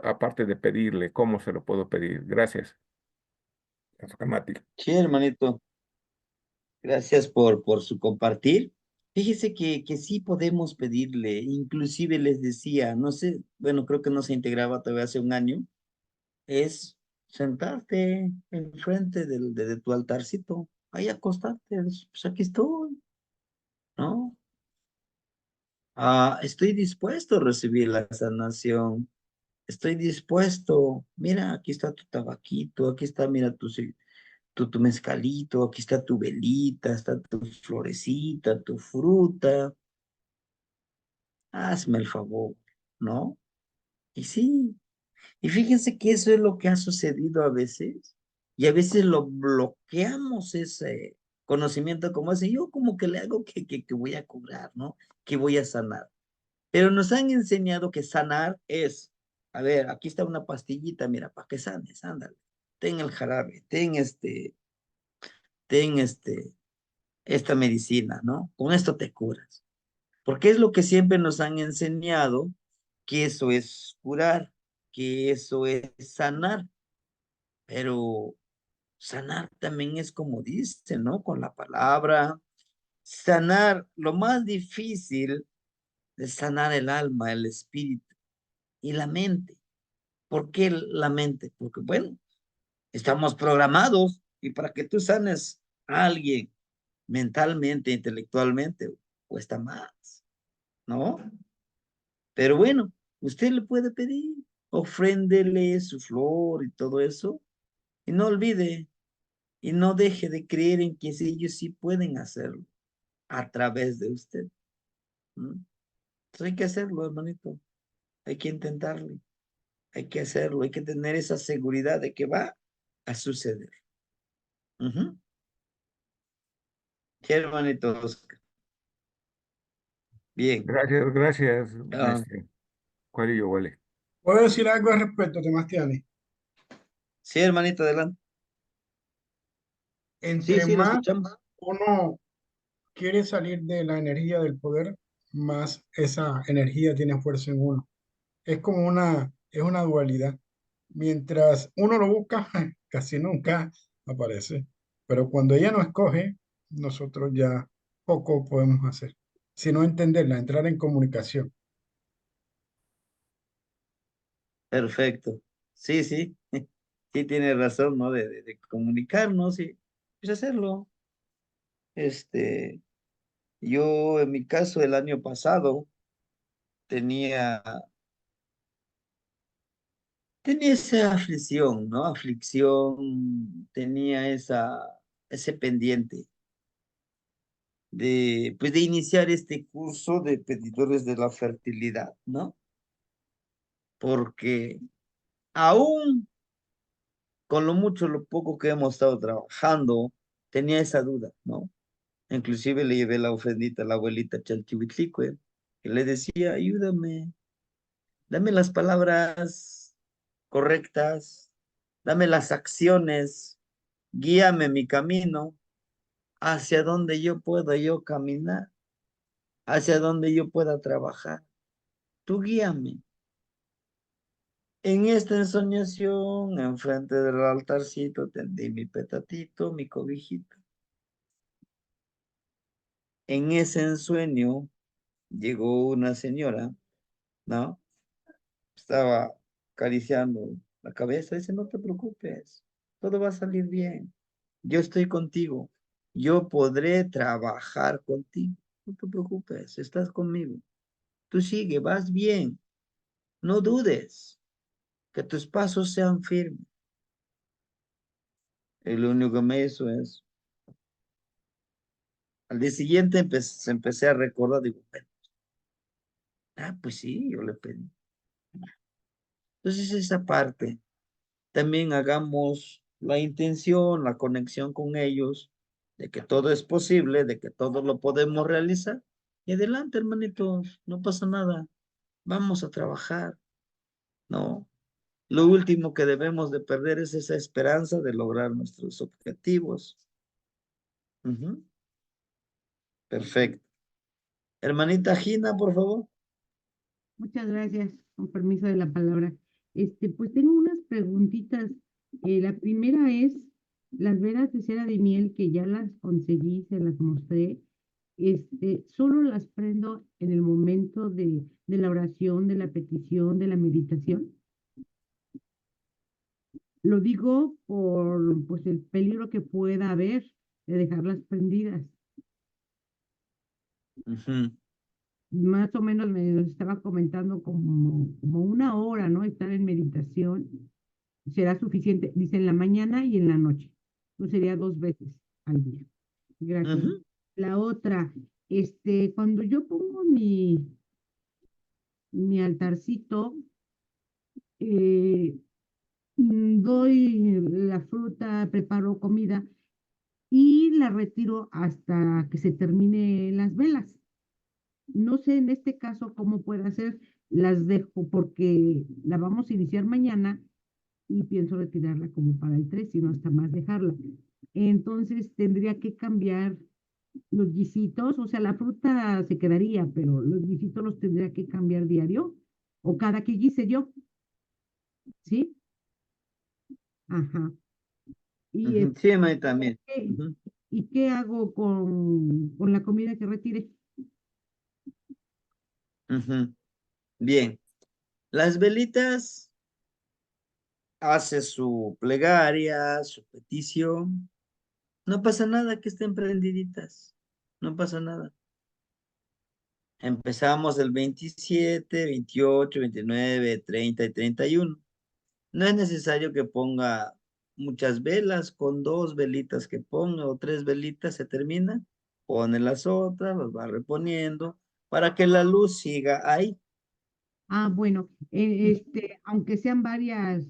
aparte de pedirle, cómo se lo puedo pedir? Gracias. Azocamati. Sí, hermanito, gracias por su compartir. Fíjese que sí podemos pedirle, inclusive les decía, no sé, bueno, creo que no se integraba todavía hace un año, es sentarte enfrente de tu altarcito, ahí acostarte, pues aquí estoy, ¿no? Estoy dispuesto a recibir la sanación, estoy dispuesto, mira, aquí está tu tabaquito, aquí está, mira, tu mezcalito, aquí está tu velita, está tu florecita, tu fruta, hazme el favor, ¿no? Y sí, y fíjense que eso es lo que ha sucedido a veces, y a veces lo bloqueamos ese conocimiento como ese, yo como que le hago que voy a curar, ¿no? Que voy a sanar. Pero nos han enseñado que sanar es, a ver, aquí está una pastillita, mira, para que sanes, ándale. Ten el jarabe, ten esta medicina, ¿no? Con esto te curas. Porque es lo que siempre nos han enseñado, que eso es curar, que eso es sanar. Pero sanar también es como dice, ¿no? Con la palabra. Sanar, lo más difícil es sanar el alma, el espíritu y la mente. ¿Por qué la mente? Porque, bueno, estamos programados y para que tú sanes a alguien mentalmente, intelectualmente, cuesta más, ¿no? Pero bueno, usted le puede pedir, ofréndele su flor y todo eso, y no olvide, y no deje de creer en que ellos sí pueden hacerlo a través de usted. ¿No? Entonces hay que hacerlo, hermanito, hay que intentarlo, hay que hacerlo, hay que tener esa seguridad de que va a suceder. Ujú. Sí, hermanito Oscar. Bien. Gracias, Ah, maestro. ¿Cuál y yo, vale? ¿Puedo decir algo al respecto, Temastiani? sí, hermanito, adelante. Sí, Entre sí, lo más escuchamos. uno quiere salir de la energía del poder, más esa energía tiene fuerza en uno. Es como es una dualidad. Mientras uno lo busca, casi nunca aparece. Pero cuando ella nos escoge, nosotros ya poco podemos hacer. Sino entenderla, entrar en comunicación. Perfecto. Sí, sí. Sí, tiene razón, ¿no? De comunicarnos y pues hacerlo. Este, yo en mi caso el año pasado tenía, tenía esa aflicción, ¿no? Aflicción, tenía ese pendiente pues de iniciar este curso de pedidores de la fertilidad, ¿no? Porque aún con lo mucho, lo poco que hemos estado trabajando, tenía esa duda, ¿no? Inclusive le llevé la ofrendita a la abuelita Chalchihuitlicue, que le decía, ayúdame, dame las palabras correctas, dame las acciones, guíame mi camino hacia donde yo pueda yo caminar, hacia donde yo pueda trabajar. Tú guíame. En esta ensoñación, enfrente del altarcito, tendí mi petatito, mi cobijito. En ese ensueño llegó una señora, ¿no? Estaba acariciando la cabeza, dice, no te preocupes, todo va a salir bien. Yo estoy contigo, yo podré trabajar contigo. No te preocupes, estás conmigo. Tú sigue, vas bien. No dudes que tus pasos sean firmes. Y lo único que me hizo es, al día siguiente empecé a recordar, digo, bueno, pues sí, yo le pedí. Entonces esa parte, también hagamos la intención, la conexión con ellos, de que todo es posible, de que todo lo podemos realizar. Y adelante, hermanitos, no pasa nada. Vamos a trabajar, ¿no? Lo último que debemos de perder es esa esperanza de lograr nuestros objetivos. Ujú. Perfecto. Hermanita Gina, por favor. Muchas gracias, con permiso de la palabra. Pues tengo unas preguntitas. La primera es, las velas de cera de miel que ya las conseguí, se las mostré, solo las prendo en el momento de la oración, de la petición, de la meditación. Lo digo por, pues, el peligro que pueda haber de dejarlas prendidas. Ujú. Más o menos me estaba comentando como una hora, ¿no? Estar en meditación será suficiente, dice en la mañana y en la noche. No sería 2 veces al día. Gracias. Ujú. La otra, cuando yo pongo mi altarcito, eh, doy la fruta, preparo comida y la retiro hasta que se termine las velas. No sé en este caso cómo puede hacer, las dejo porque la vamos a iniciar mañana y pienso retirarla como para el 3, sino hasta más dejarla. Entonces tendría que cambiar los guisitos, o sea, la fruta se quedaría, pero los guisitos los tendría que cambiar diario o cada que guise yo, ¿sí? Ajá. Y, Ujú. Sí, hermanita, también. este, Ujú. ¿y qué hago con la comida que retire? Ujú. Bien. Las velitas hace su plegaria, su petición. No pasa nada que estén prendiditas. No pasa nada. Empezamos el 27, 28, 29, 30 y 31. No es necesario que ponga muchas velas, con 2 velitas que ponga o 3 velitas se termina. Pone las otras, las va reponiendo para que la luz siga ahí. Ah, bueno, aunque sean varias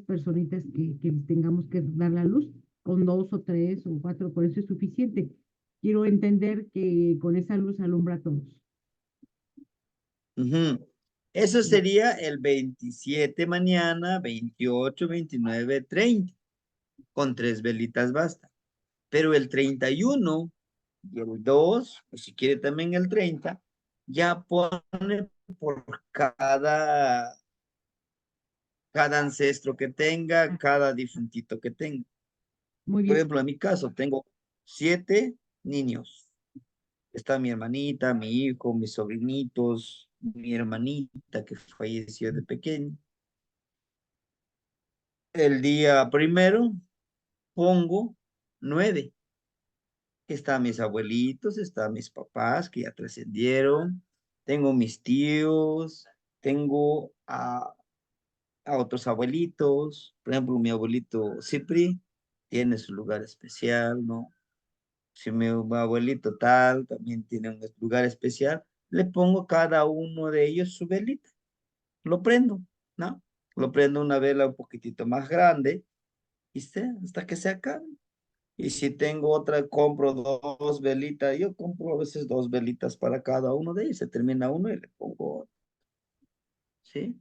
personitas que les tengamos que dar la luz, con 2 o 3 o 4, por eso es suficiente. Quiero entender que con esa luz alumbra a todos. Ujú. Eso Sí. sería el 27 mañana, 28, 29, 30. Con 3 velitas basta. Pero el 31 y el 2, o si quiere también el 30, ya pone por cada ancestro que tenga, cada difuntito que tenga. Muy Por bien. ejemplo, en mi caso, tengo 7 niños. Está mi hermanita, mi hijo, mis sobrinitos, mi hermanita que falleció de pequeño. El día primero pongo 9. Están mis abuelitos, están mis papás que ya trascendieron, tengo mis tíos, tengo a otros abuelitos, por ejemplo, mi abuelito Cipri tiene su lugar especial, ¿no? Si mi abuelito tal también tiene un lugar especial, le pongo a cada uno de ellos su velita, lo prendo, ¿no? Lo prendo una vela un poquitito más grande, ¿viste? Hasta que se acabe. Y si tengo otra, compro dos velitas. Yo compro a veces dos velitas para cada uno de ellos. Se termina uno y le pongo otro, ¿sí?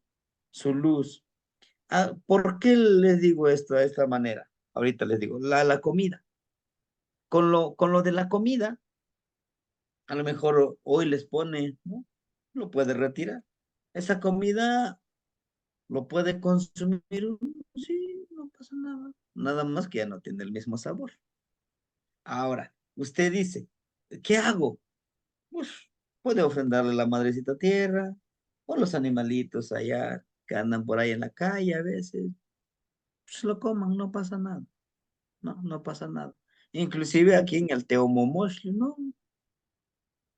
Su luz. Ah, ¿por qué les digo esto de esta manera? Ahorita les digo, la comida. Con lo de la comida, a lo mejor hoy les pone, ¿no? Lo puede retirar. Esa comida lo puede consumir, sí, no pasa nada. Nada más que ya no tiene el mismo sabor. Ahora, usted dice, ¿qué hago? Pues puede ofrendarle la madrecita tierra o los animalitos allá que andan por ahí en la calle a veces. Pues lo coman, no pasa nada. No, no pasa nada. Inclusive aquí en el Teomomosh, no,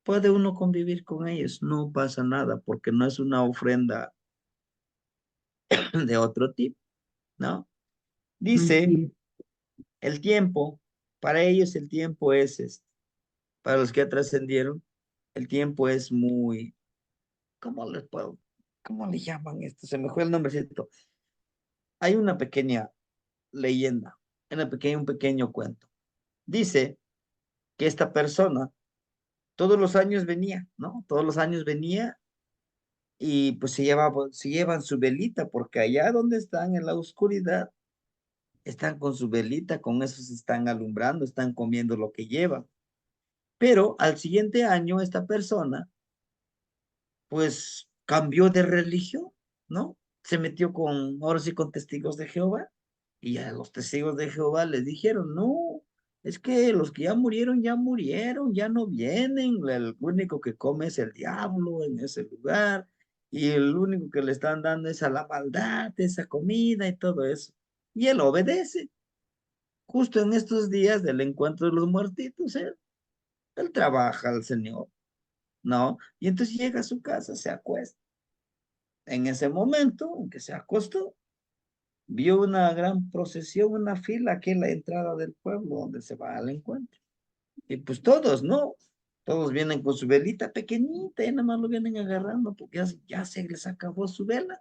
puede uno convivir con ellos, no pasa nada, porque no es una ofrenda de otro tipo, ¿no? Dice, Así es. el tiempo, para ellos el tiempo es, para los que ya trascendieron, el tiempo es muy, ¿cómo les puedo? ¿Cómo le llaman esto? Se me fue el nombrecito. Hay una pequeña leyenda, un pequeño cuento. Dice que esta persona todos los años venía, ¿no? Todos los años venía y pues se llevan su velita, porque allá donde están en la oscuridad, están con su velita, con eso se están alumbrando, están comiendo lo que llevan. Pero al siguiente año esta persona pues cambió de religión, ¿no? Se metió con, ahora sí, con testigos de Jehová, y a los testigos de Jehová les dijeron, no, es que los que ya murieron, ya no vienen, el único que come es el diablo en ese lugar, y el único que le están dando es a la maldad, esa comida y todo eso. Y él obedece. Justo en estos días del encuentro de los muertitos, él trabaja al Señor, ¿no? Y entonces llega a su casa, se acuesta. En ese momento en que se acostó, vio una gran procesión, una fila aquí en la entrada del pueblo donde se va al encuentro. Y pues todos, ¿no? Todos vienen con su velita pequeñita y nada más lo vienen agarrando porque ya se les acabó su vela.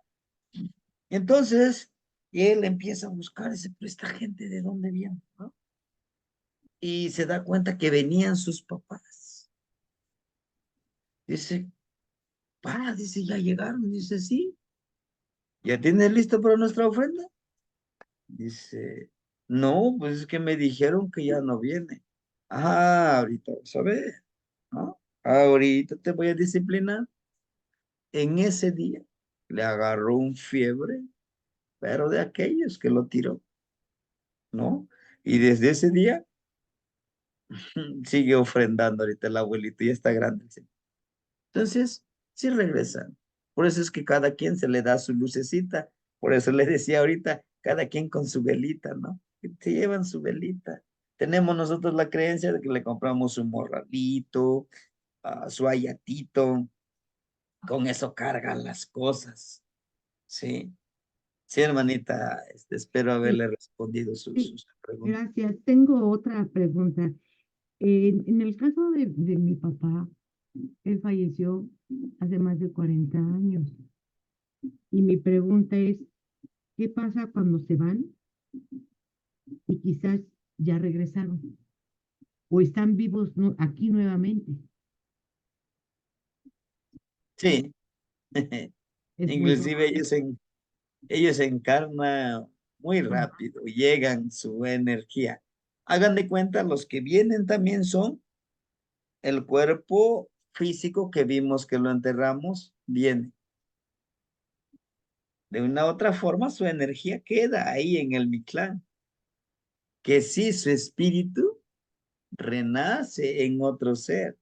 Entonces, él empieza a buscar, dice, pero esta gente de dónde viene, ¿no? Y se da cuenta que venían sus papás. Dice, dice, ya llegaron. Dice, sí, ¿ya tienes listo para nuestra ofrenda? Dice, no, pues es que me dijeron que ya no viene. Ahorita vas a ver, ¿no? Ahorita te voy a disciplinar. En ese día le agarró un fiebre, pero de aquellos que lo tiró, ¿no? Y desde ese día sigue ofrendando ahorita el abuelito, ya está grande. ¿Sí? Entonces, sí regresan. Por eso es que cada quien se le da su lucecita. Por eso le decía ahorita, cada quien con su velita, ¿no? Que se llevan su velita. Tenemos nosotros la creencia de que le compramos su morralito, su ayatito. Con eso cargan las cosas. Sí. Sí, hermanita, espero Sí, haberle respondido sí, sus preguntas. gracias. Tengo otra pregunta. En el caso de mi papá, él falleció hace más de 40 años. Y mi pregunta es, ¿qué pasa cuando se van y quizás ya regresaron o están vivos aquí nuevamente? Sí. Es muy Inclusive probable. ellos encarnan muy rápido, llegan su energía. Hagan de cuenta, los que vienen también son el cuerpo físico que vimos que lo enterramos, viene. De una u otra forma, su energía queda ahí en el Mictlán, que sí, su espíritu renace en otro ser,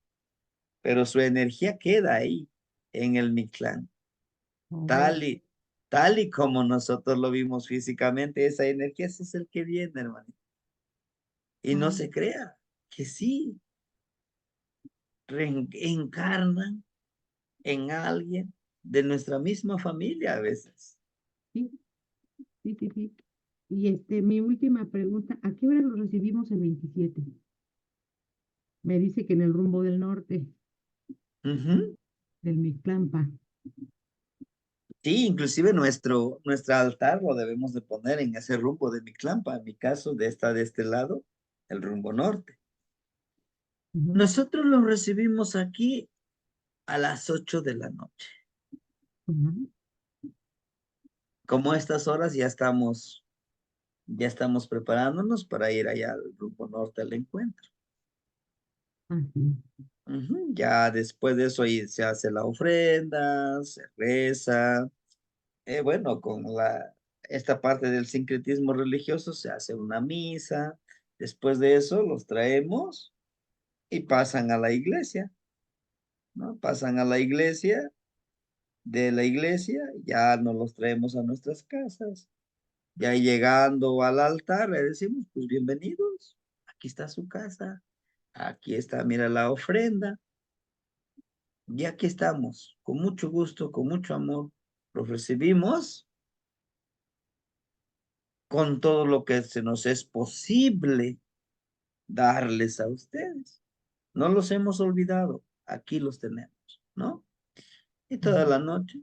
pero su energía queda ahí en el Mictlán. Oh, Tal y, tal y como nosotros lo vimos físicamente, esa energía ese es el que viene, hermano. Y no ah, se crea que sí, reencarnan en alguien de nuestra misma familia a veces. sí, sí, sí, sí. Y mi última pregunta, ¿a qué hora lo recibimos el 27? Me dice que en el rumbo del norte, Ujú. del Mictlampa. Sí, inclusive nuestro altar lo debemos de poner en ese rumbo de Mictlampa, en mi caso, de este lado. el rumbo norte. Ujú, Nosotros los recibimos aquí a las 8 de la noche. ujú. Como a estas horas ya estamos preparándonos para ir allá al rumbo norte al encuentro. Así. Ujú. Ya después de eso ahí se hace la ofrenda, se reza. Bueno, con esta parte del sincretismo religioso se hace una misa. Después de eso los traemos y pasan a la iglesia, ¿no? Pasan a la iglesia, de la iglesia ya nos los traemos a nuestras casas. Ya llegando al altar le decimos, pues bienvenidos, aquí está su casa, aquí está, mira la ofrenda. Y aquí estamos, con mucho gusto, con mucho amor, los recibimos con todo lo que se nos es posible darles a ustedes. No los hemos olvidado, aquí los tenemos, ¿no? Y toda Ujú. la noche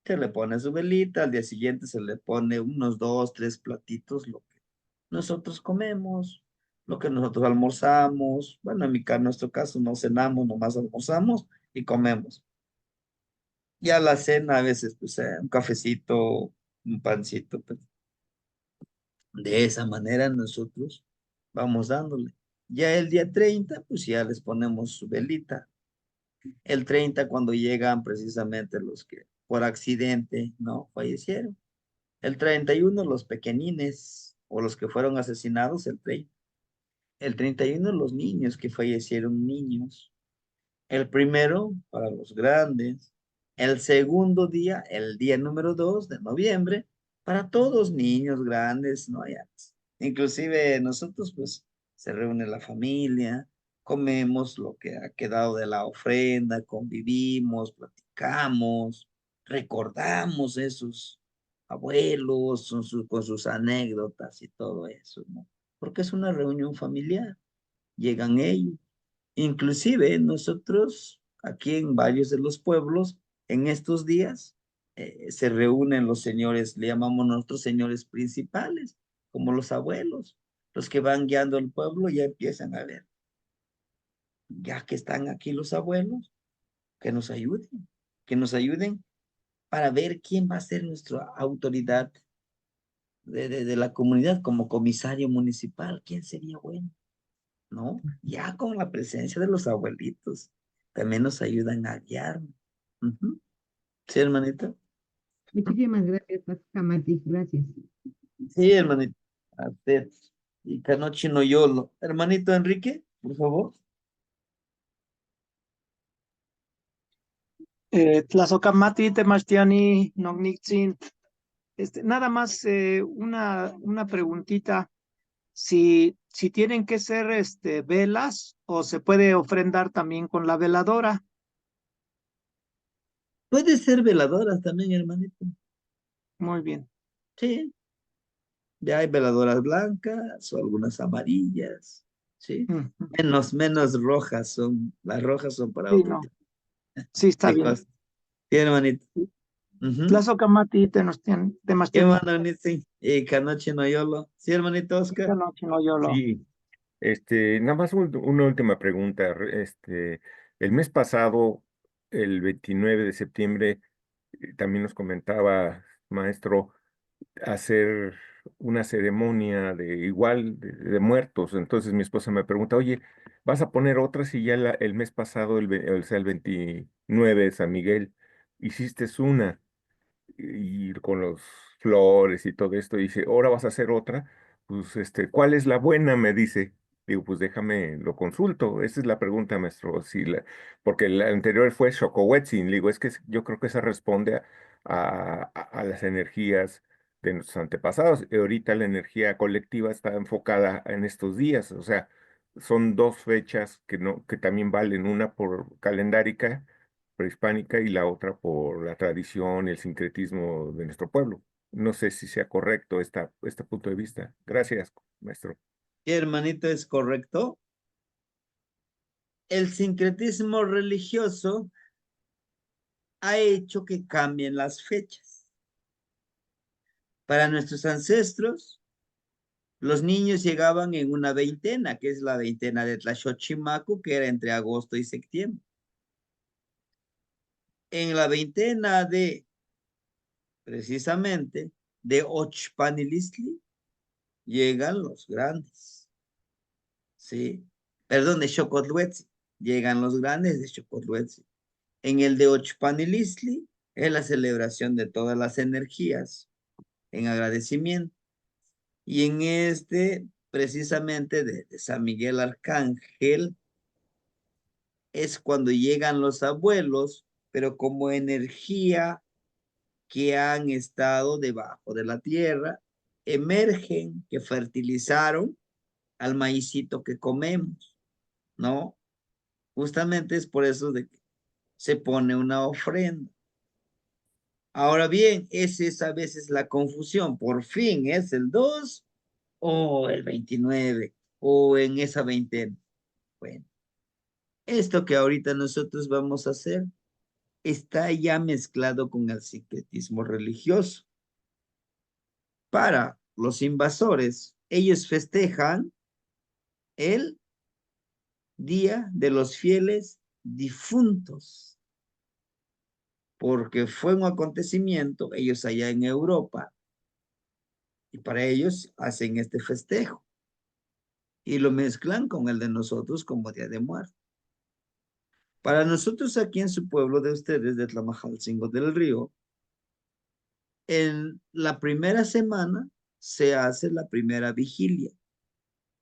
se le pone su velita, al día siguiente se le pone unos 2, 3 platitos, lo que nosotros comemos, lo que nosotros almorzamos. Bueno, en nuestro caso no cenamos, nomás almorzamos y comemos. Y a la cena a veces, pues, un cafecito, un pancito, pues, de esa manera nosotros vamos dándole. Ya el día 30 pues ya les ponemos su velita. El 30 cuando llegan precisamente los que por accidente, ¿no? Fallecieron. El 31 los pequeñines o los que fueron asesinados el 30. El 31 los niños que fallecieron niños. El primero para los grandes. El segundo día, el día número 2 de noviembre, para todos, niños, grandes, no hay antes. Inclusive nosotros, pues, se reúne la familia, comemos lo que ha quedado de la ofrenda, convivimos, platicamos, recordamos esos abuelos con sus anécdotas y todo eso, ¿no? Porque es una reunión familiar. Llegan ellos. Inclusive nosotros aquí en varios de los pueblos, en estos días, se reúnen los señores, le llamamos nosotros señores principales, como los abuelos, los que van guiando el pueblo ya empiezan a ver, ya que están aquí los abuelos, que nos ayuden para ver quién va a ser nuestra autoridad de la comunidad como comisario municipal, quién sería bueno. ¿No? Ya con la presencia de los abuelitos, también nos ayudan a guiar. Ujú. Sí, hermanito. Muchísimas gracias, Kamati. Gracias. Sí, hermanito. A usted. Y Canochi no yolo. Hermanito Enrique, por favor. Tlazocamati, Temachtiani, Nognitzin. Nada más una preguntita. Si tienen que ser velas o se puede ofrendar también con la veladora. Puede ser veladoras también, hermanito. Muy bien. Sí, ya hay veladoras blancas o algunas amarillas. Sí, Ujú. menos rojas son. Las rojas son para Sí, otro no. tipo Sí, está de bien. cosas. Sí, hermanito. Ujú. Tlazocamati, ¿Qué Temachtiani. manda, Nitsi? Y Canochi no yolo. Sí, hermanito Oscar. No, no, yo lo. Sí, nada más una última pregunta. El mes pasado, el 29 de septiembre, también nos comentaba, maestro, hacer una ceremonia de igual de muertos. Entonces mi esposa me pregunta, oye, ¿vas a poner otra si ya el mes pasado, o sea, el 29 de San Miguel, hiciste una? Y con los flores y todo esto, dice, ahora vas a hacer otra, pues, ¿cuál es la buena? Me dice. Digo, pues déjame, lo consulto. Esa es la pregunta, maestro. Si porque la anterior fue Xocohuetzin. Digo, es que yo creo que esa responde a las energías de nuestros antepasados. Y ahorita la energía colectiva está enfocada en estos días. O sea, son dos fechas que no, que también valen, una por calendárica prehispánica y la otra por la tradición y el sincretismo de nuestro pueblo. No sé si sea correcto este punto de vista. Gracias, maestro. Sí, hermanito, es correcto. El sincretismo religioso ha hecho que cambien las fechas. Para nuestros ancestros, Los niños llegaban en una veintena, que es la veintena de Tlaxochimaco, que era entre agosto y septiembre. En la veintena de, precisamente, de Ochpanilistli, llegan los grandes, ¿sí? Perdón, de Xocotluetzi, llegan los grandes de Xocotluetzi. En el de Ochpanilistli es la celebración de todas las energías en agradecimiento. Y en este, precisamente de San Miguel Arcángel, es cuando llegan los abuelos, pero como energía que han estado debajo de la tierra, emergen, que fertilizaron al maicito que comemos, ¿no? Justamente es por eso de que se pone una ofrenda. Ahora bien, esa es a veces la confusión. Por fin es el 2 o el 29 o en esa veintena. Bueno, esto que ahorita nosotros vamos a hacer está ya mezclado con el sincretismo religioso. Para los invasores, ellos festejan el Día de los Fieles Difuntos, porque fue un acontecimiento, ellos allá en Europa, y para ellos hacen este festejo, y lo mezclan con el de nosotros como Día de Muerte. Para nosotros aquí en su pueblo de ustedes, de Tlamajalcingo del Río, en la primera semana se hace la primera vigilia.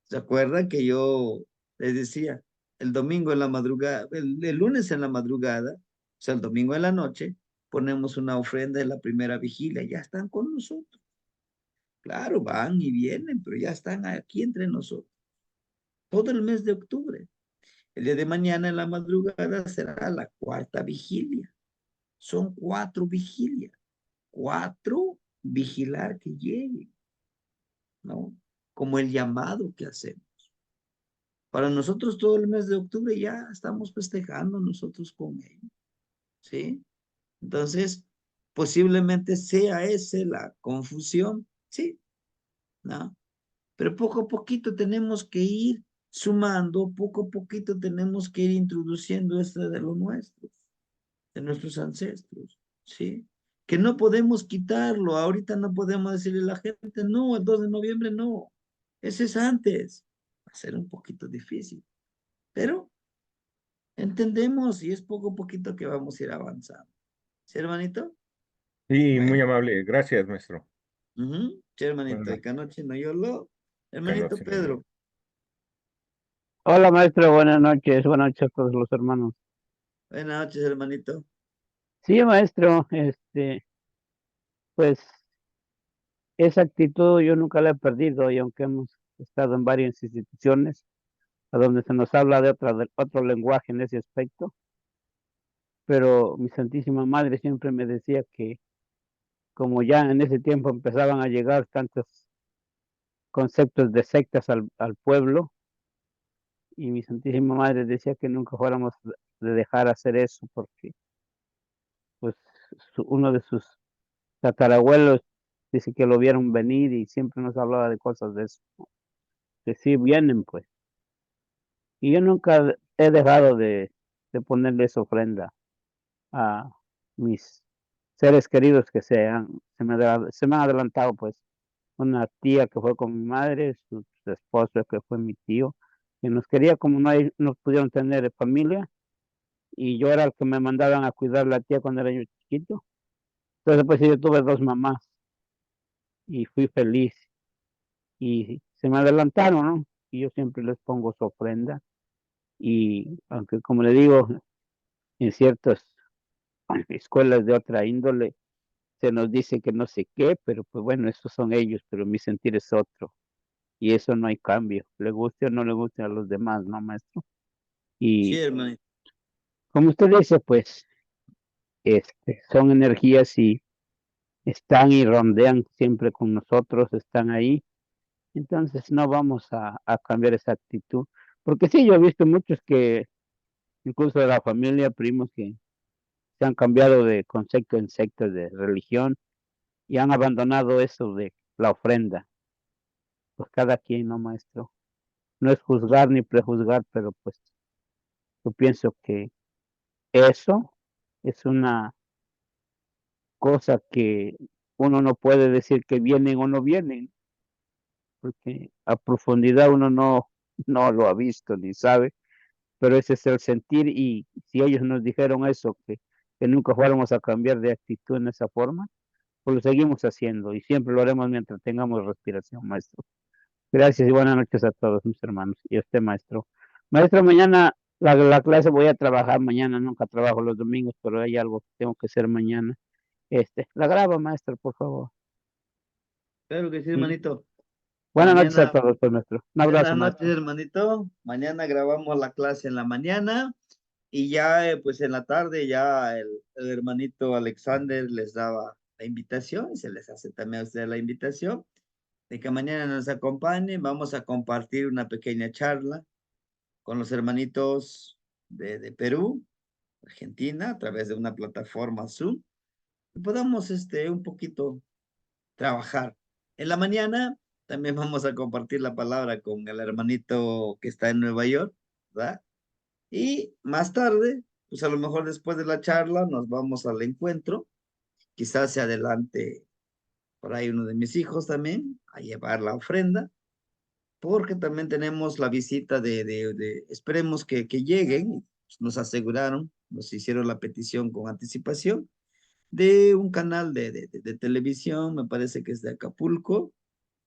¿Se acuerdan que yo les decía, el domingo en la madrugada, el lunes en la madrugada, o sea, el domingo en la noche, ponemos una ofrenda en la primera vigilia, ya están con nosotros. Claro, van y vienen, pero ya están aquí entre nosotros. Todo el mes de octubre. El día de mañana en la madrugada será la cuarta vigilia. Son 4 vigilias. 4 vigilar que lleguen, ¿no? Como el llamado que hacemos. Para nosotros todo el mes de octubre ya estamos festejando nosotros con ellos, ¿sí? Entonces, posiblemente sea esa la confusión, ¿sí? ¿No? Pero poco a poquito tenemos que ir sumando, poco a poquito tenemos que ir introduciendo esto de lo nuestro, de nuestros ancestros, ¿sí? Que no podemos quitarlo, ahorita no podemos decirle a la gente, no, el 2 de noviembre no, ese es antes, va a ser un poquito difícil, pero entendemos y es poco a poquito que vamos a ir avanzando. ¿Sí, hermanito? Sí, muy Bueno, amable. Gracias, maestro. sí, hermanito, Buenas de canoche no yo lo. Hermanito noches. Pedro, Hola maestro, buenas noches a todos los hermanos. buenas noches, hermanito. Sí, maestro, pues esa actitud yo nunca la he perdido y aunque hemos estado en varias instituciones a donde se nos habla de otro lenguaje en ese aspecto, pero mi Santísima Madre siempre me decía que como ya en ese tiempo empezaban a llegar tantos conceptos de sectas al pueblo, y mi Santísima Madre decía que nunca fuéramos de dejar hacer eso porque pues uno de sus tatarabuelos dice que lo vieron venir y siempre nos hablaba de cosas de eso, que sí vienen pues. Y yo nunca he dejado de ponerles ofrenda a mis seres queridos que se me han adelantado pues. Una tía que fue con mi madre, su esposo que fue mi tío, que nos quería como no pudieron tener familia, y yo era el que me mandaban a cuidar la tía cuando era yo chiquito. Entonces pues yo tuve 2 mamás y fui feliz. Y se me adelantaron, ¿no? Y yo siempre les pongo su ofrenda. Y aunque, como le digo, en ciertas escuelas de otra índole se nos dice que no sé qué, pero pues bueno, esos son ellos, pero mi sentir es otro. Y eso no hay cambio, le guste o no le guste a los demás, ¿no, maestro? Sí, Y hermanito. como usted dice, pues, son energías y están y rondean siempre con nosotros, están ahí. Entonces no vamos a cambiar esa actitud. Porque sí, yo he visto muchos que, incluso de la familia, primos que se han cambiado de concepto en sectas de religión y han abandonado eso de la ofrenda. pues cada quien, ¿no, maestro? No es juzgar ni prejuzgar, pero pues yo pienso que eso es una cosa que uno no puede decir que vienen o no vienen, porque a profundidad uno no lo ha visto ni sabe, pero ese es el sentir y si ellos nos dijeron eso, que nunca fuéramos a cambiar de actitud en esa forma, pues lo seguimos haciendo y siempre lo haremos mientras tengamos respiración, maestro. Gracias y buenas noches a todos mis hermanos y a usted, maestro. Maestro, mañana la clase voy a trabajar mañana, nunca trabajo los domingos, pero hay algo que tengo que hacer mañana. La graba, maestro, por favor. Claro que sí, Y hermanito. buenas noches a Mañana, todos, pues, maestro. Un abrazo, buenas noches, maestro. hermanito. Mañana grabamos la clase en la mañana y ya, pues en la tarde ya el hermanito Alexander les daba la invitación y se les hace también a ustedes la invitación de que mañana nos acompañen. Vamos a compartir una pequeña charla con los hermanitos de Perú, Argentina, a través de una plataforma Zoom, y podamos un poquito trabajar. En la mañana también vamos a compartir la palabra con el hermanito que está en Nueva York, ¿verdad? Y más tarde, pues a lo mejor después de la charla nos vamos al encuentro. Quizás se adelante por ahí uno de mis hijos también a llevar la ofrenda, porque también tenemos la visita esperemos que lleguen, nos aseguraron, nos hicieron la petición con anticipación de un canal de televisión, me parece que es de Acapulco,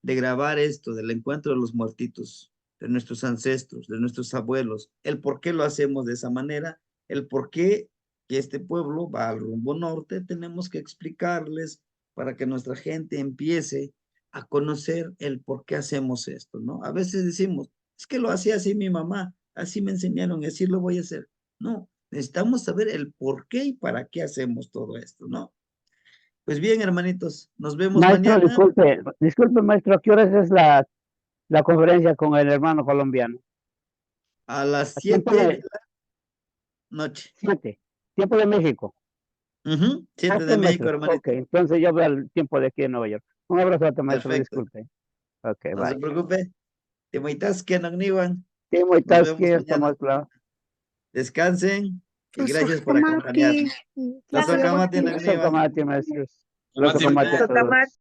de grabar esto, del encuentro de los muertitos, de nuestros ancestros, de nuestros abuelos, el por qué lo hacemos de esa manera, el por qué que este pueblo va al rumbo norte, tenemos que explicarles para que nuestra gente empiece a conocer el por qué hacemos esto, ¿no? A veces decimos, es que lo hacía así mi mamá, así me enseñaron y así lo voy a hacer. No, necesitamos saber el por qué y para qué hacemos todo esto, ¿no? Pues bien, hermanitos, nos vemos Maestro, mañana disculpe, maestro, ¿a qué horas es la conferencia con el hermano colombiano? a las A tiempo 7 de de la noche. 7, tiempo de México. 7 de Sí, México, maestro. Ok, hermanito. entonces yo veo el tiempo de aquí en Nueva York. Un abrazo a tu maestro, Perfecto. disculpe. Ok, No se bye. preocupe. Te muitas que no niwan. Sí, muy Nos vemos tasky, mañana. estamos claro. Descansen y gracias por Nosocamati. acompañarnos. Gracias. Nosocamati Los no niwan. maestros. Los a todos.